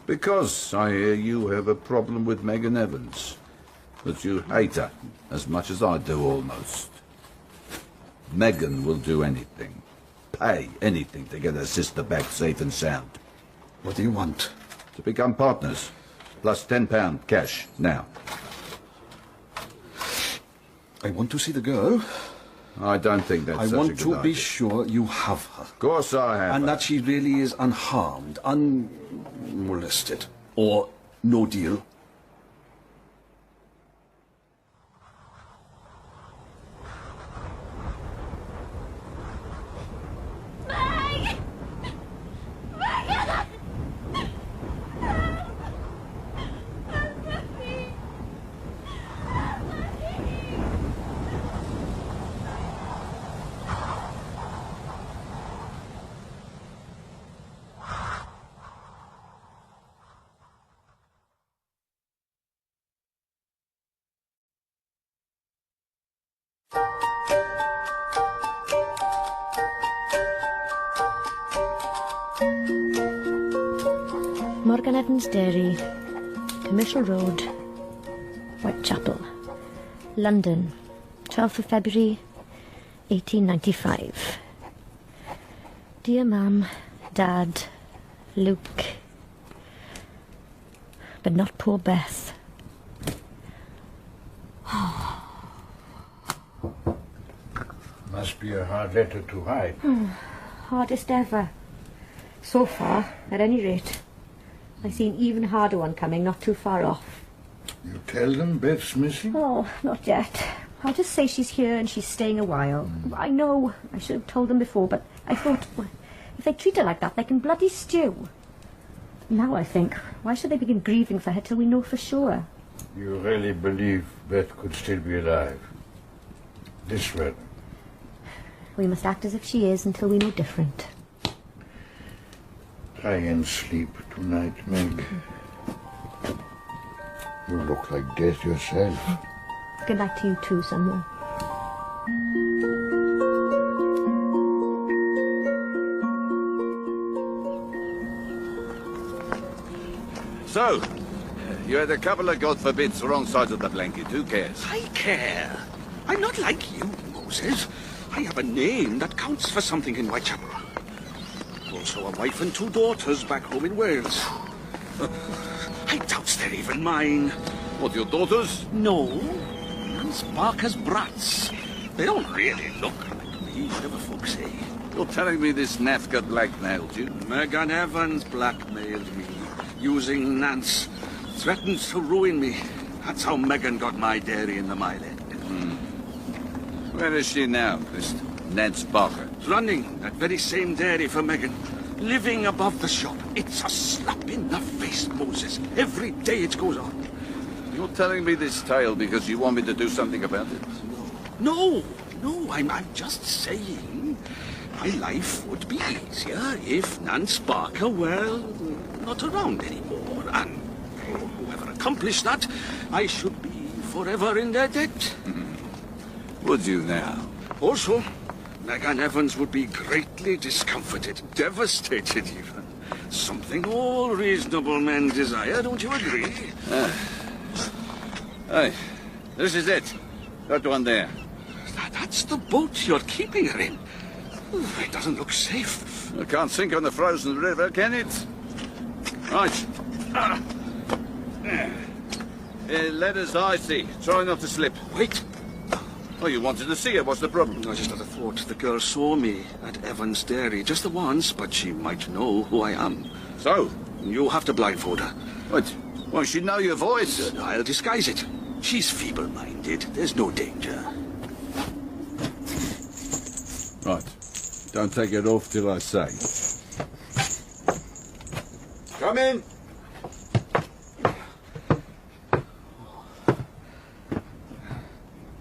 Because I hear you have a problem with Megan Evans. That you hate her as much as I do almost. Megan will do anything, pay anything to get her sister back safe and sound. What do you want? To become partners, plus £10 cash, now. I want to see the girl. I don't think that's such a good idea. I want to be sure you have her. Of course I have And her. that she really is unharmed, unmolested. Or no deal. Morgan Evans Dairy, Commercial Road, Whitechapel, London, 12th of February, 1895. Dear Mum, Dad, Luke, but not poor Beth. Must be a hard letter to write. Hardest ever. So far, at any rate. I see an even harder one coming, not too far off. You tell them Beth's missing? Oh, not yet. I'll just say she's here and she's staying a while. I know I should have told them before, but I thought, well, if they treat her like that, they can bloody stew. Now I think, why should they begin grieving for her till we know for sure? You really believe Beth could still be alive? This weather? We must act as if she is until we know different. Try and sleep tonight, Meg. You look like death yourself. Good night to you too, Samuel. So, you had a couple of God forbids wrong sides of the blanket. Who cares? I care. I'm not like you, Moses. I have a name that counts for something in Whitechapel. Also a wife and 2 daughters back home in Wales. I doubt they're even mine. What, your daughters? No. Nance Barker's brats. They don't really look like me, whatever folks say. You're telling me this naff got blackmailed you? Megan Evans blackmailed me, using Nance. Threatened to ruin me. That's how Megan got my dairy in the Mile End. Where is she now, this Nance Barker? Running that very same dairy for Megan. Living above the shop. It's a slap in the face, Moses. Every day it goes on. You're telling me this tale because you want me to do something about it? No, I'm just saying my life would be easier if Nance Barker were not around anymore. And whoever accomplished that, I should be forever in their debt. Would you now? Also, Megan Evans would be greatly discomforted, devastated even. Something all reasonable men desire, don't you agree? Hey, this is it. That one there. That's the boat you're keeping her in. It doesn't look safe. It can't sink on the frozen river, can it? Right. Let us icy. Try not to slip. Wait. Oh, you wanted to see her. What's the problem? I just had a thought. The girl saw me at Evans' Dairy just the once, but she might know who I am. So? You have to blindfold her. What? Won't she know your voice? I'll disguise it. She's feeble-minded. There's no danger. Right. Don't take it off till I say. Come in.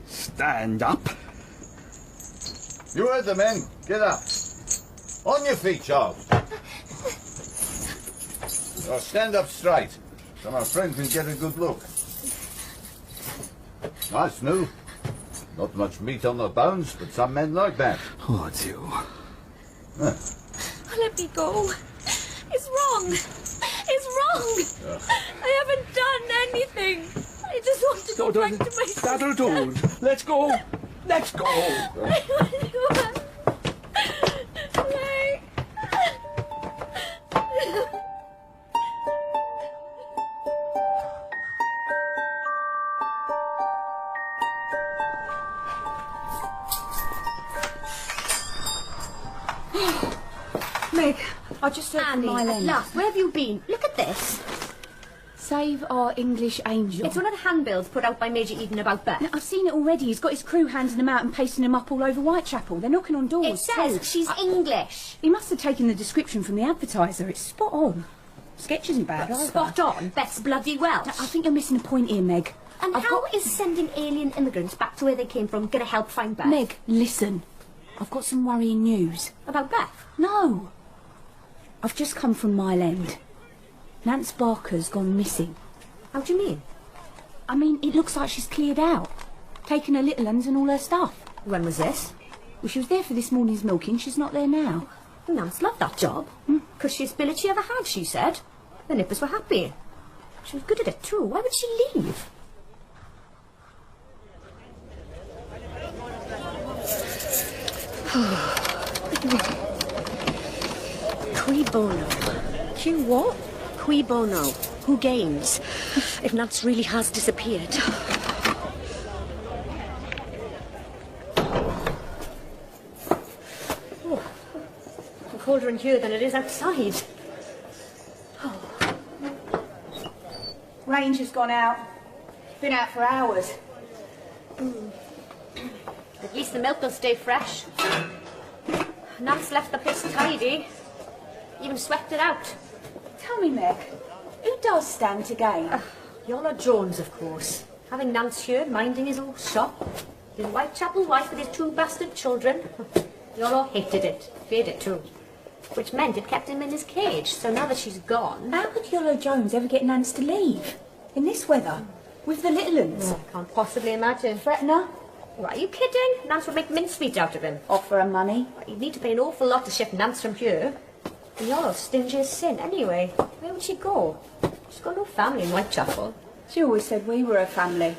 Stand up. You heard the men. Get up. On your feet, Charles. Now stand up straight, so my friend can get a good look. Nice, new. Not much meat on the bones, but some men like that. Oh, Teal. Huh. Let me go. It's wrong. It's wrong. I haven't done anything. I just want to go back to my sister. That'll do. Let's go. Let's go. Meg, I just heard from my At end. last, where have you been? Look at this. Save our English angel. It's one of the handbills put out by Major Eden about Beth. Now, I've seen it already. He's got his crew handing them out and pasting them up all over Whitechapel. They're knocking on doors. It says too. she's English. He must have taken the description from the advertiser. It's spot on. Sketch isn't bad either. Spot on. Beth's bloody Welsh. I think you're missing a point here, Meg. And how is sending alien immigrants back to where they came from going to help find Beth? Meg, listen. I've got some worrying news. About Beth? No. I've just come from Mile End. Nance Barker's gone missing. How do you mean? I mean, it looks like she's cleared out. Taken her little uns and all her stuff. When was this? Well, she was there for this morning's milking. She's not there now. Nance loved that job. Because she's billet she ever had, she said. The nippers were happy. She was good at it too. Why would she leave? Qui bono? Qui what? Qui bono? Who gains? If Nance really has disappeared. Oh, it's colder in here than it is outside. Ranger's gone out. Been out for hours. At least the milk will stay fresh. Nance left the place tidy. Even swept it out. Tell me, Meg, who does stand to gain? Iolo Jones, of course. Having Nance here, minding his old shop. His Whitechapel wife with his 2 bastard children. Iolo hated it. Feared it too. Which meant it kept him in his cage. So now that she's gone... How could Iolo Jones ever get Nance to leave? In this weather? With the little uns? I can't possibly imagine. Threaten her? What, are you kidding? Nance would make mincemeat out of him. Offer her money? You'd need to pay an awful lot to shift Nance from here. And Iolo's stingy as sin anyway. Where would she go? She's got no family in Whitechapel. She always said we were her family.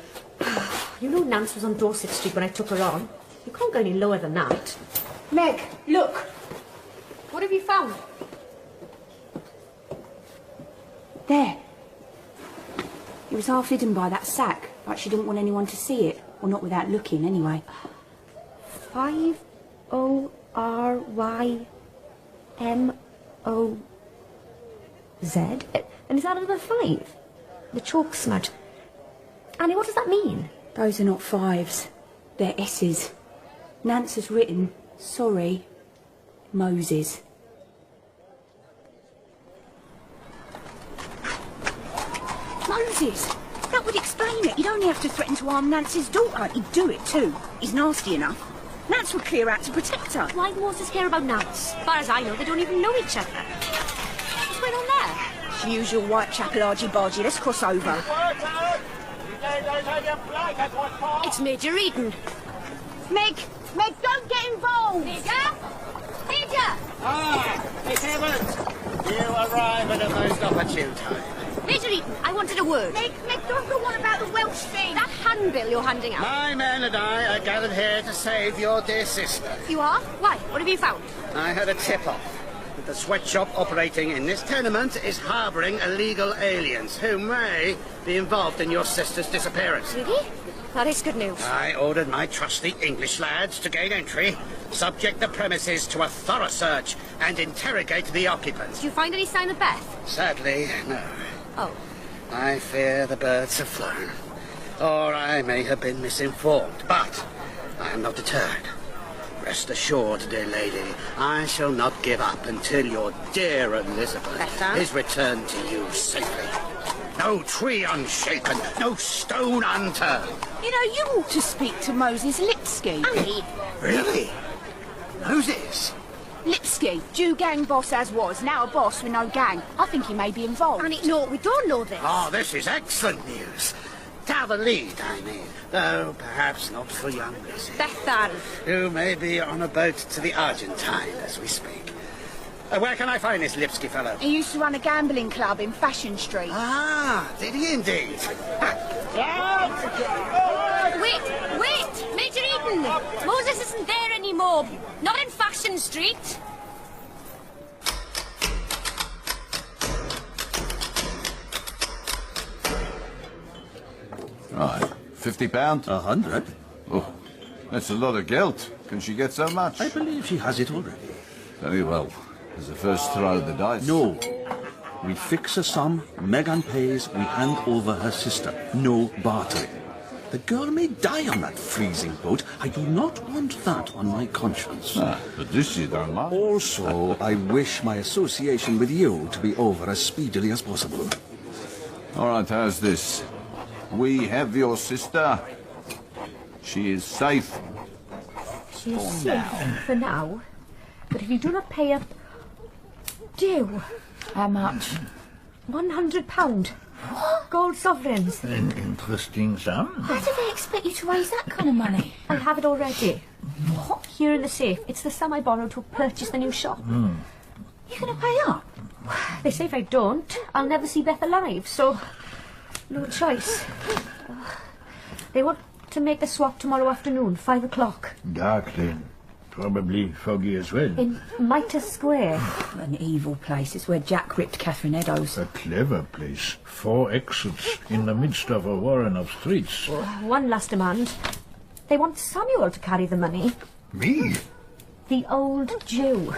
You know Nance was on Dorset Street when I took her on. You can't go any lower than that. Meg, look. What have you found? There. It was half hidden by that sack, like she didn't want anyone to see it. Well, not without looking, anyway. 5-O-R-Y-M-O-Z? And is that another 5? The chalk smudge. Annie, what does that mean? Those are not 5s. They're S's. Nance has written, sorry, Moses. Moses! That would explain it. He'd only have to threaten to harm Nance's daughter. He'd do it too. He's nasty enough. Nance would clear out to protect her. Why would Moses care about Nance? As far as I know, they don't even know each other. What's going on there? Usual Whitechapel argy-bargy. Let's cross over. It's Major Eden. Meg, don't get involved! Major! Major! Ah, Miss Evans! You arrive at a most opportune time. Major Eden, I wanted a word. Meg, don't go on about the Welsh thing. That handbill you're handing out. My men and I are gathered here to save your dear sister. You are? Why? What have you found? I had a tip-off that the sweatshop operating in this tenement is harbouring illegal aliens who may be involved in your sister's disappearance. Really? That is good news. I ordered my trusty English lads to gain entry, subject the premises to a thorough search, and interrogate the occupants. Did you find any sign of Beth? Sadly, no. Oh. I fear the birds have flown. Or I may have been misinformed, but I am not deterred. Rest assured, dear lady, I shall not give up until your dear Elizabeth is returned to you safely. No tree unshaken, no stone unturned. You know, you ought to speak to Moses Lipski. Annie! Really? Moses? Lipski, Jew gang boss as was, now a boss with no gang. I think he may be involved. Annie, no, we don't know this. Oh, this is excellent news. To have a lead, I mean, though perhaps not for young Lizzie, Beth, who may be on a boat to the Argentine as we speak. Where can I find this Lipski fellow? He used to run a gambling club in Fashion Street. Ah, did he indeed? Wait! Major Eden! Moses isn't there anymore. Not in Fashion Street. Right, £50? 100? Oh, that's a lot of gelt. Can she get so much? I believe she has it already. Very well. As the first throw of the dice. No. We fix a sum, Megan pays, we hand over her sister. No bartering. The girl may die on that freezing boat. I do not want that on my conscience. But this you don't mind. Also, I wish my association with you to be over as speedily as possible. All right, how's this? We have your sister. She is safe. She is safe for now. But if you do not pay up due... How much? £100. Gold sovereigns. An interesting sum. How do they expect you to raise that kind of money? I have it already. What? Here in the safe. It's the sum I borrowed to purchase the new shop. You're going to pay up? They say if I don't, I'll never see Beth alive, so... no choice. They want to make the swap tomorrow afternoon, 5 o'clock. Dark then. Probably foggy as well. In Mitre Square. An evil place. It's where Jack ripped Catherine Eddowes. A clever place. 4 exits in the midst of a warren of streets. One last demand. They want Samuel to carry the money. Me? The old Jew.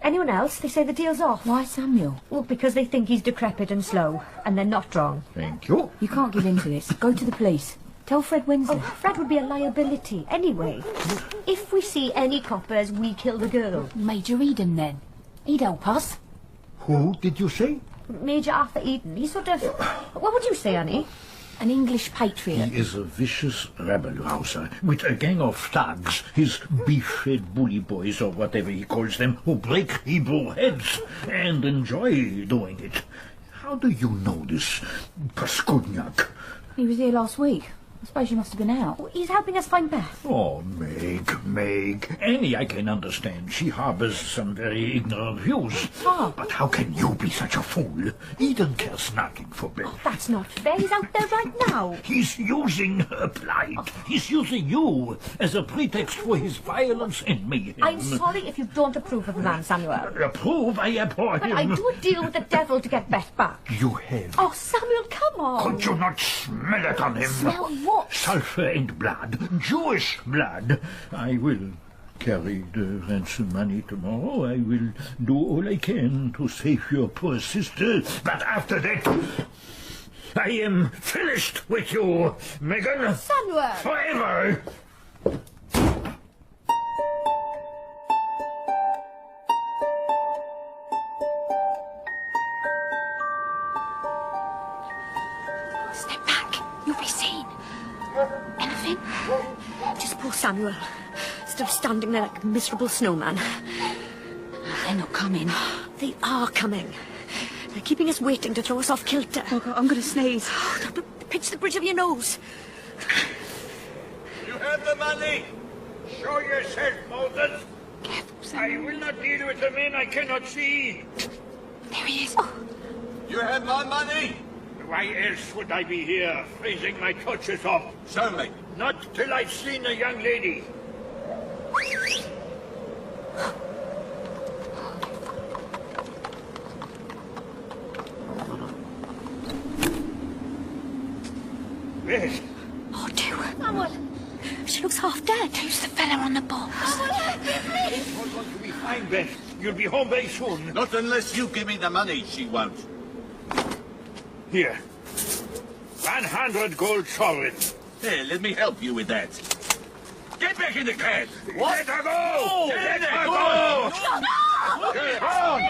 Anyone else, they say the deal's off. Why Samuel? Well, because they think he's decrepit and slow, and they're not wrong. Thank you. You can't give in to this. Go to the police. Tell Fred Wensley. Oh, Fred would be a liability, anyway. If we see any coppers, we kill the girl. Major Eden, then. He'd help us. Who did you say? Major Arthur Eden. He's sort of... What would you say, Annie? An English patriot. He is a vicious rabble-rouser with a gang of thugs, his beef-fed bully boys or whatever he calls them, who break Hebrew heads and enjoy doing it. How do you know this, Paskudniak? He was here last week. I suppose you must have been out. He's helping us find Beth. Oh, Meg. Annie, I can understand. She harbours some very ignorant views. Oh. But how can you be such a fool? Eden cares nothing for Beth. That's not fair. He's out there right now. He's using her plight. He's using you as a pretext for his violence and mayhem. I'm sorry if you don't approve of the man, Samuel. Approve? I abhor him. I do a deal with the devil to get Beth back. You have. Oh, Samuel, come on. Could you not smell it on him? Smell what? Sulphur and blood. Jewish blood. I will carry the ransom money tomorrow. I will do all I can to save your poor sister. But after that, I am finished with you, Megan. Samuel! Forever! Step back. You'll be seen. Anything? Just poor Samuel. Still standing there like a miserable snowman. They're not coming. They are coming. They're keeping us waiting to throw us off kilter. Oh, God, I'm going to sneeze. Pitch the bridge of your nose. You have the money. Show yourself, Moses. Careful, I Samuel. will not deal with the men I cannot see. There he is. You have my money. Why else would I be here, freezing my touches off? Show me. Not till I've seen a young lady. Beth. Oh, do. Samuel. She looks half dead. Who's the fella on the box? Hold on to be fine, Beth. You'll be home very soon. Not unless you give me the money, she won't. Here. 100 gold sovereigns. Hey, let me help you with that. Get back in the cab. What? Let her go! Let her go! No! Get on!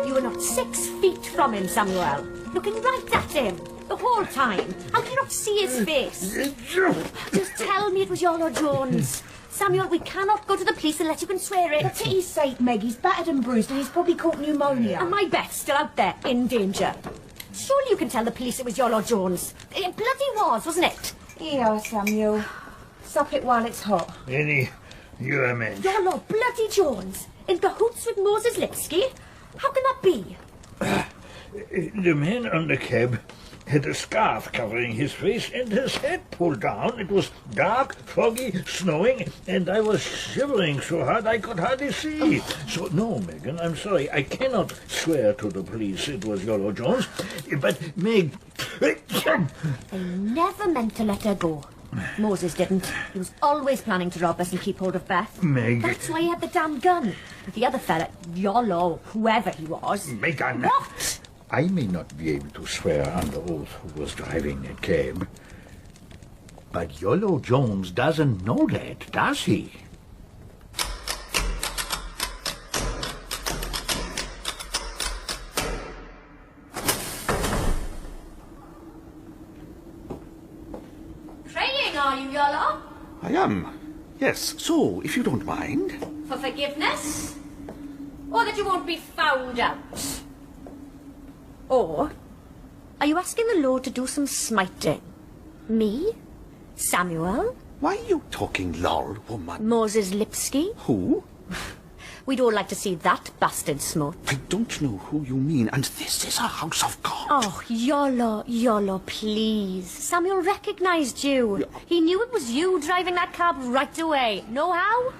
You were not 6 feet from him, Samuel. Looking right at him. The whole time. How can you not see his face? Just tell me it was Iolo Jones. Samuel, we cannot go to the police unless you can swear it. For pity's sake, Meg, he's battered and bruised and he's probably caught pneumonia. And my Beth's still out there, in danger. Surely you can tell the police it was Iolo Jones. It bloody was, wasn't it? Yeah, Samuel. Sup it while it's hot. Hettie, you're a man. Iolo bloody Jones? In cahoots with Moses Lipski? How can that be? The man on the cab had a scarf covering his face and his head pulled down. It was dark, foggy, snowing, and I was shivering so hard I could hardly see. So, no, Megan, I'm sorry. I cannot swear to the police it was Iolo Jones. But, Meg... They never meant to let her go. Moses didn't. He was always planning to rob us and keep hold of Beth. Meg... That's why he had the damn gun. The other fella, Iolo, whoever he was... Megan... What? I may not be able to swear under oath who was driving that cab. But Iolo Jones doesn't know that, does he? Praying, are you, Iolo? I am. Yes, so, if you don't mind. For forgiveness? Or that you won't be found out? Or are you asking the Lord to do some smiting? Me? Samuel? Why are you talking lol, woman? Moses Lipski? Who? We'd all like to see that bastard smote. I don't know who you mean, and this is a house of God. Oh, Iolo, please. Samuel recognised you. He knew it was you driving that cab right away. Know how?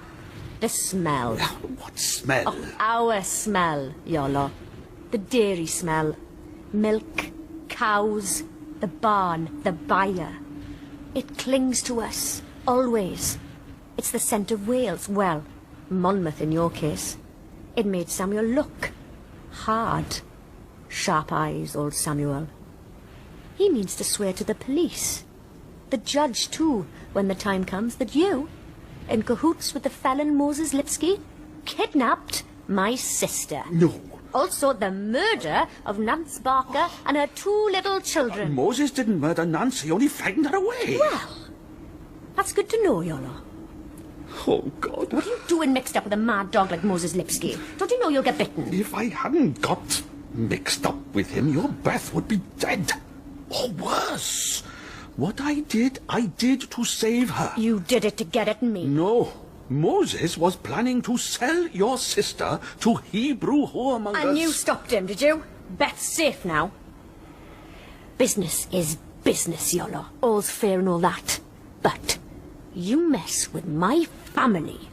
The smell. What smell? Oh, our smell, Iolo. The dairy smell. Milk, cows, the barn, the byre. It clings to us, always. It's the scent of Wales. Well, Monmouth in your case. It made Samuel look hard. Sharp eyes, old Samuel. He means to swear to the police. The judge, too, when the time comes, that you, in cahoots with the felon Moses Lipski, kidnapped my sister. No. Also, the murder of Nance Barker and her 2 little children. Moses didn't murder Nance, he only frightened her away. Well, that's good to know, Iolo. Oh, God. What are you doing mixed up with a mad dog like Moses Lipski? Don't you know you'll get bitten? If I hadn't got mixed up with him, your Beth would be dead. Or worse. What I did to save her. You did it to get at me. No. Moses was planning to sell your sister to Hebrew whoremongers. And you stopped him, did you? Beth's safe now. Business is business, Iolo. All's fair and all that. But you mess with my family.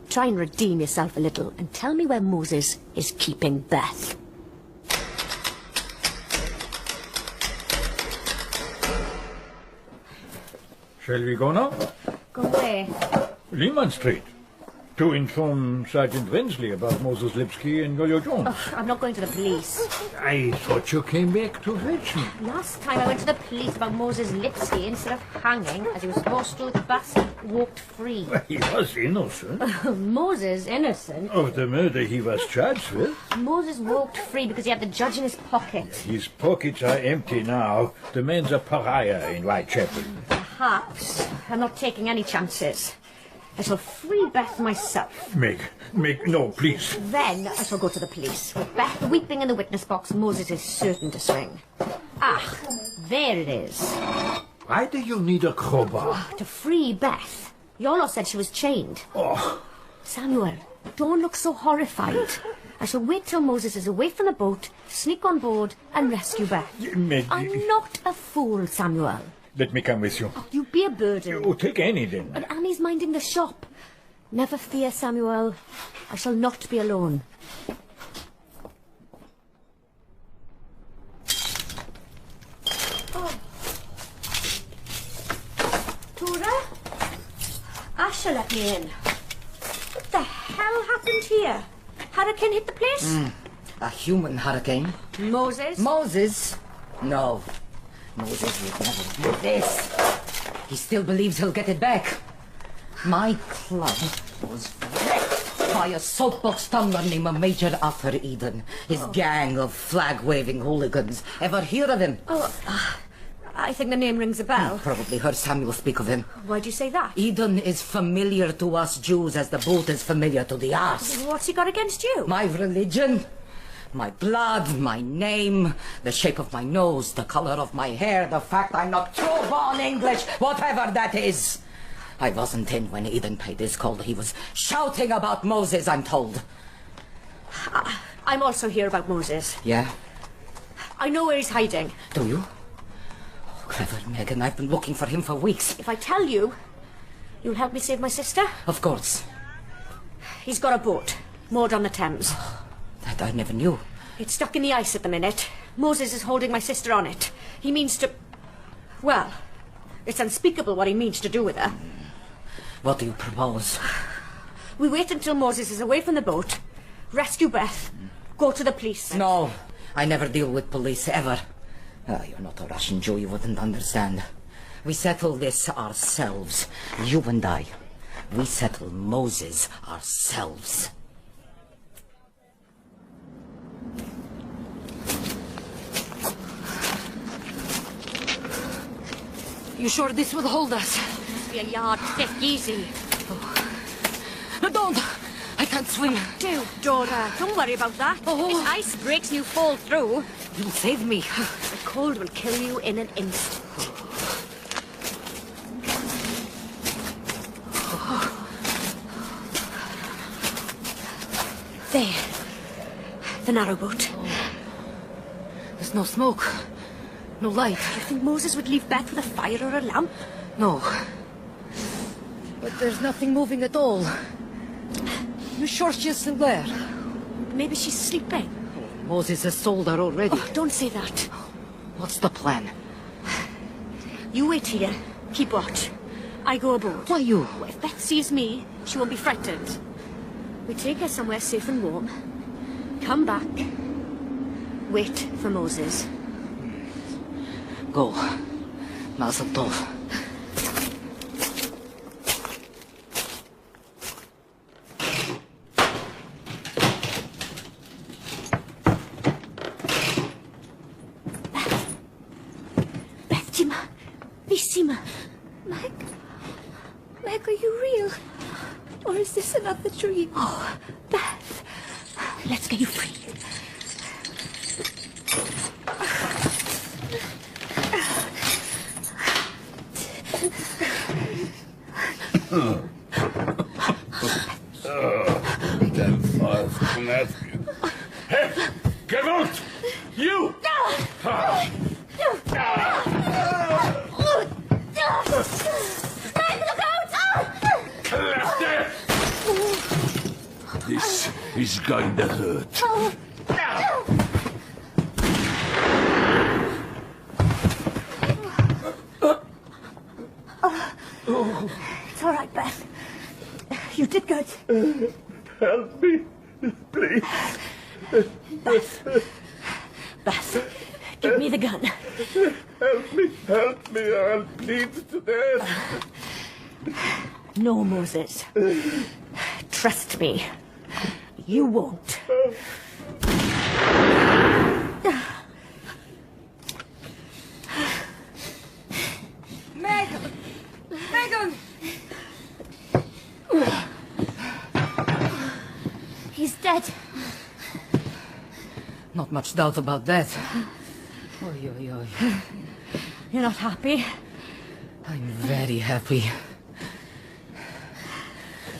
Try and redeem yourself a little and tell me where Moses is keeping Beth. Shall we go now? Go away. Lehman Street. To inform Sergeant Wensley about Moses Lipski and Iolo Jones. Oh, I'm not going to the police. I thought you came back to fetch me. Last time I went to the police about Moses Lipski, instead of hanging, as he was supposed to, the bastard walked free. Well, he was innocent. Moses innocent? Of the murder he was charged with. Moses walked free because he had the judge in his pocket. His pockets are empty now. The man's a pariah in Whitechapel. Perhaps. I'm not taking any chances. I shall free Beth myself. Meg, no, please. Then I shall go to the police. With Beth weeping in the witness box, Moses is certain to swing. Ah, there it is. Why do you need a crowbar? To free Beth. Iolo said she was chained. Oh. Samuel, don't look so horrified. I shall wait till Moses is away from the boat, sneak on board, and rescue Beth. Meg... I'm not a fool, Samuel. Let me come with you. Oh, you be a burden. Oh, take any then. And Annie's minding the shop. Never fear, Samuel. I shall not be alone. Oh. Dora? Asher let me in. What the hell happened here? Hurricane hit the place? A human hurricane? Moses? Moses? No. Moses would never do this. He still believes he'll get it back. My club was wrecked by a soapbox tumbler named Major Arthur Eden. His gang of flag-waving hooligans. Ever hear of him? Oh, I think the name rings a bell. Probably heard Samuel speak of him. Why'd you say that? Eden is familiar to us Jews as the boot is familiar to the arse. What's he got against you? My religion, my blood, my name, the shape of my nose, the color of my hair, the fact I'm not true-born English, whatever that is. I wasn't in when Eden paid his call. He was shouting about Moses, I'm told. I'm also here about Moses. Yeah? I know where he's hiding. Do you? Oh, clever Megan, I've been looking for him for weeks. If I tell you, you'll help me save my sister? Of course. He's got a boat, moored on the Thames. That I never knew. It's stuck in the ice at the minute. Moses is holding my sister on it. He means to... Well, it's unspeakable what he means to do with her. What do you propose? We wait until Moses is away from the boat, rescue Beth, go to the police. No, I never deal with police, ever. You're not a Russian Jew, you wouldn't understand. We settle this ourselves, you and I. We settle Moses ourselves. You sure this will hold us? Must be a yard thick, easy. No, don't! I can't swim. Do, Dora. Don't worry about that. If ice breaks and you fall through... You'll save me. The cold will kill you in an instant. There. The narrowboat. There's no smoke. No light. You think Moses would leave Beth with a fire or a lamp? No. But there's nothing moving at all. You sure she's still there? Maybe she's sleeping. Moses has sold her already. Oh, don't say that. What's the plan? You wait here. Keep watch. I go aboard. Why you? Well, if Beth sees me, she won't be frightened. We take her somewhere safe and warm. Come back. Wait for Moses. Go. Mazel tov. Meg, are you real? Or is this another dream? Oh, Beth. Let's get you free. Then far from that. Hey, get out! You! This is going to hurt. It's all right, Beth. You did good. Help me, please. Beth, give me the gun. Help me, I'll bleed to death. No, Moses. Trust me. You won't. Megan! Megan! He's dead. Not much doubt about that. Oy, oy, oy. You're not happy? I'm very happy.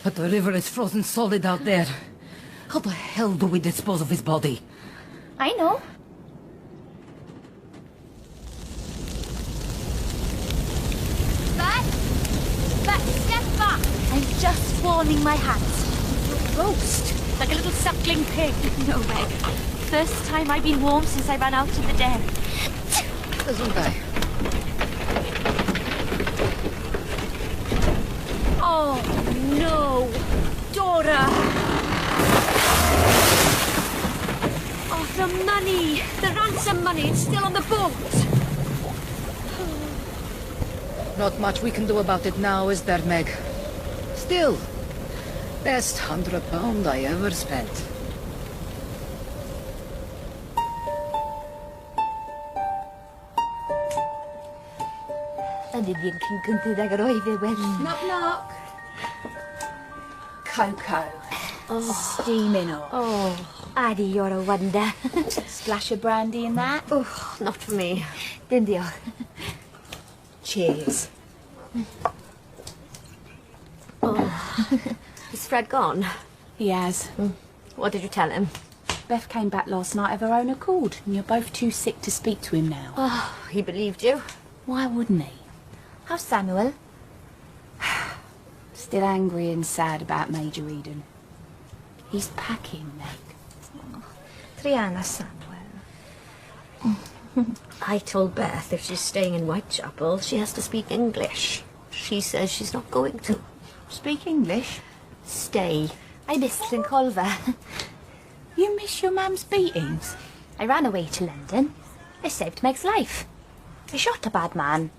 But the river is frozen solid out there. How the hell do we dispose of his body? I know. just warming my hands. You'll roast like a little suckling pig. No, Meg. First time I've been warm since I ran out to the dairy. Gesundheit. Oh, no. Dora. Oh, the money. The ransom money. It's still on the boat. Not much we can do about it now, is there, Meg? Still, best £100 I ever spent. Knock, knock. Cocoa. Oh. Steaming hot. Oh, Addie, you're a wonder. Splash of brandy in that? Oh, not for me. India. Cheers. Oh. Is Fred gone? He has. What did you tell him? Beth came back last night of her own accord, and you're both too sick to speak to him now. Oh, he believed you. Why wouldn't he? How's Samuel? Still angry and sad about Major Eden. He's packing, Meg. Triana Samuel. I told Beth if she's staying in Whitechapel, she has to speak English. She says she's not going to. Speak English? Stay. I miss Llancolva. You miss your mum's beatings? I ran away to London. I saved Meg's life. I shot a bad man.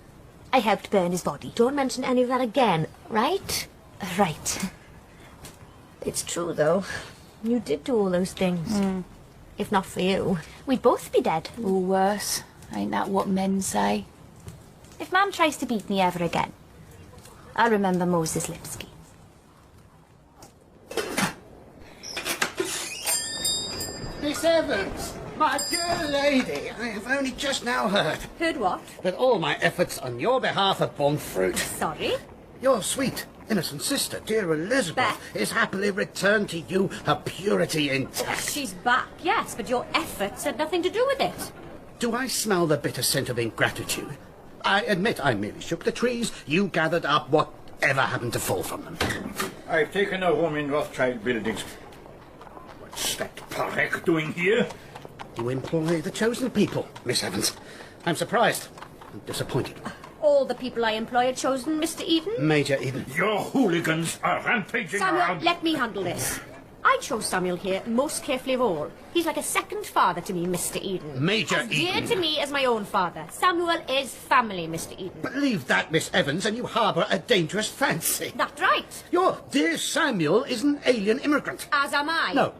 I helped burn his body. Don't mention any of that again, right? Right. It's true, though. You did do all those things. If not for you, we'd both be dead. Or worse. Ain't that what men say? If Mum tries to beat me ever again, I'll remember Moses Lipski. Miss Evans, my dear lady, I have only just now heard Heard what? that all my efforts on your behalf have borne fruit. Sorry? Your sweet, innocent sister, dear Elizabeth, is happily returned to you, her purity intact. She's back, yes, but your efforts had nothing to do with it. Do I smell the bitter scent of ingratitude? I admit I merely shook the trees. You gathered up whatever happened to fall from them. I've taken a room in Rothschild Buildings. What's that Parek doing here? You employ the chosen people, Miss Evans. I'm surprised and disappointed. All the people I employ are chosen, Mr. Eden. Major Eden. Your hooligans are rampaging Samuel, around. let me handle this. I chose Samuel here most carefully of all. He's like a second father to me, Mr. Eden. Major as dear Eden. to me as my own father. Samuel is family, Mr. Eden. Believe that, Miss Evans, and you harbour a dangerous fancy. That's right. Your dear Samuel is an alien immigrant. As am I. No.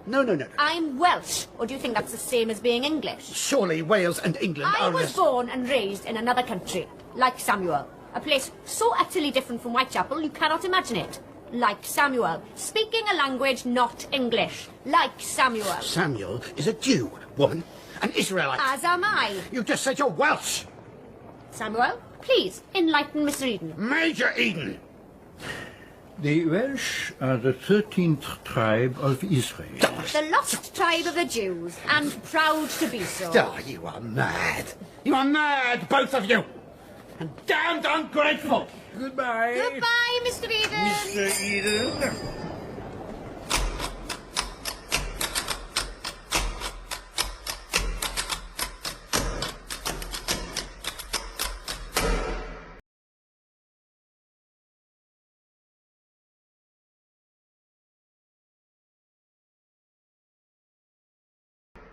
I'm Welsh. Or do you think that's the same as being English? Surely Wales and England I are... was born and raised in another country, like Samuel. A place so utterly different from Whitechapel you cannot imagine it. Like Samuel. Speaking a language not English. Like Samuel. Samuel is a Jew, woman, an Israelite. As am I. You just said you're Welsh. Samuel, please, enlighten Mr. Eden. Major Eden. The Welsh are the 13th tribe of Israel. The lost tribe of the Jews, and proud to be so. Oh, you are mad. You are mad, both of you. And damned ungrateful. Goodbye. Goodbye, Mr. Eden. Mr. Eden.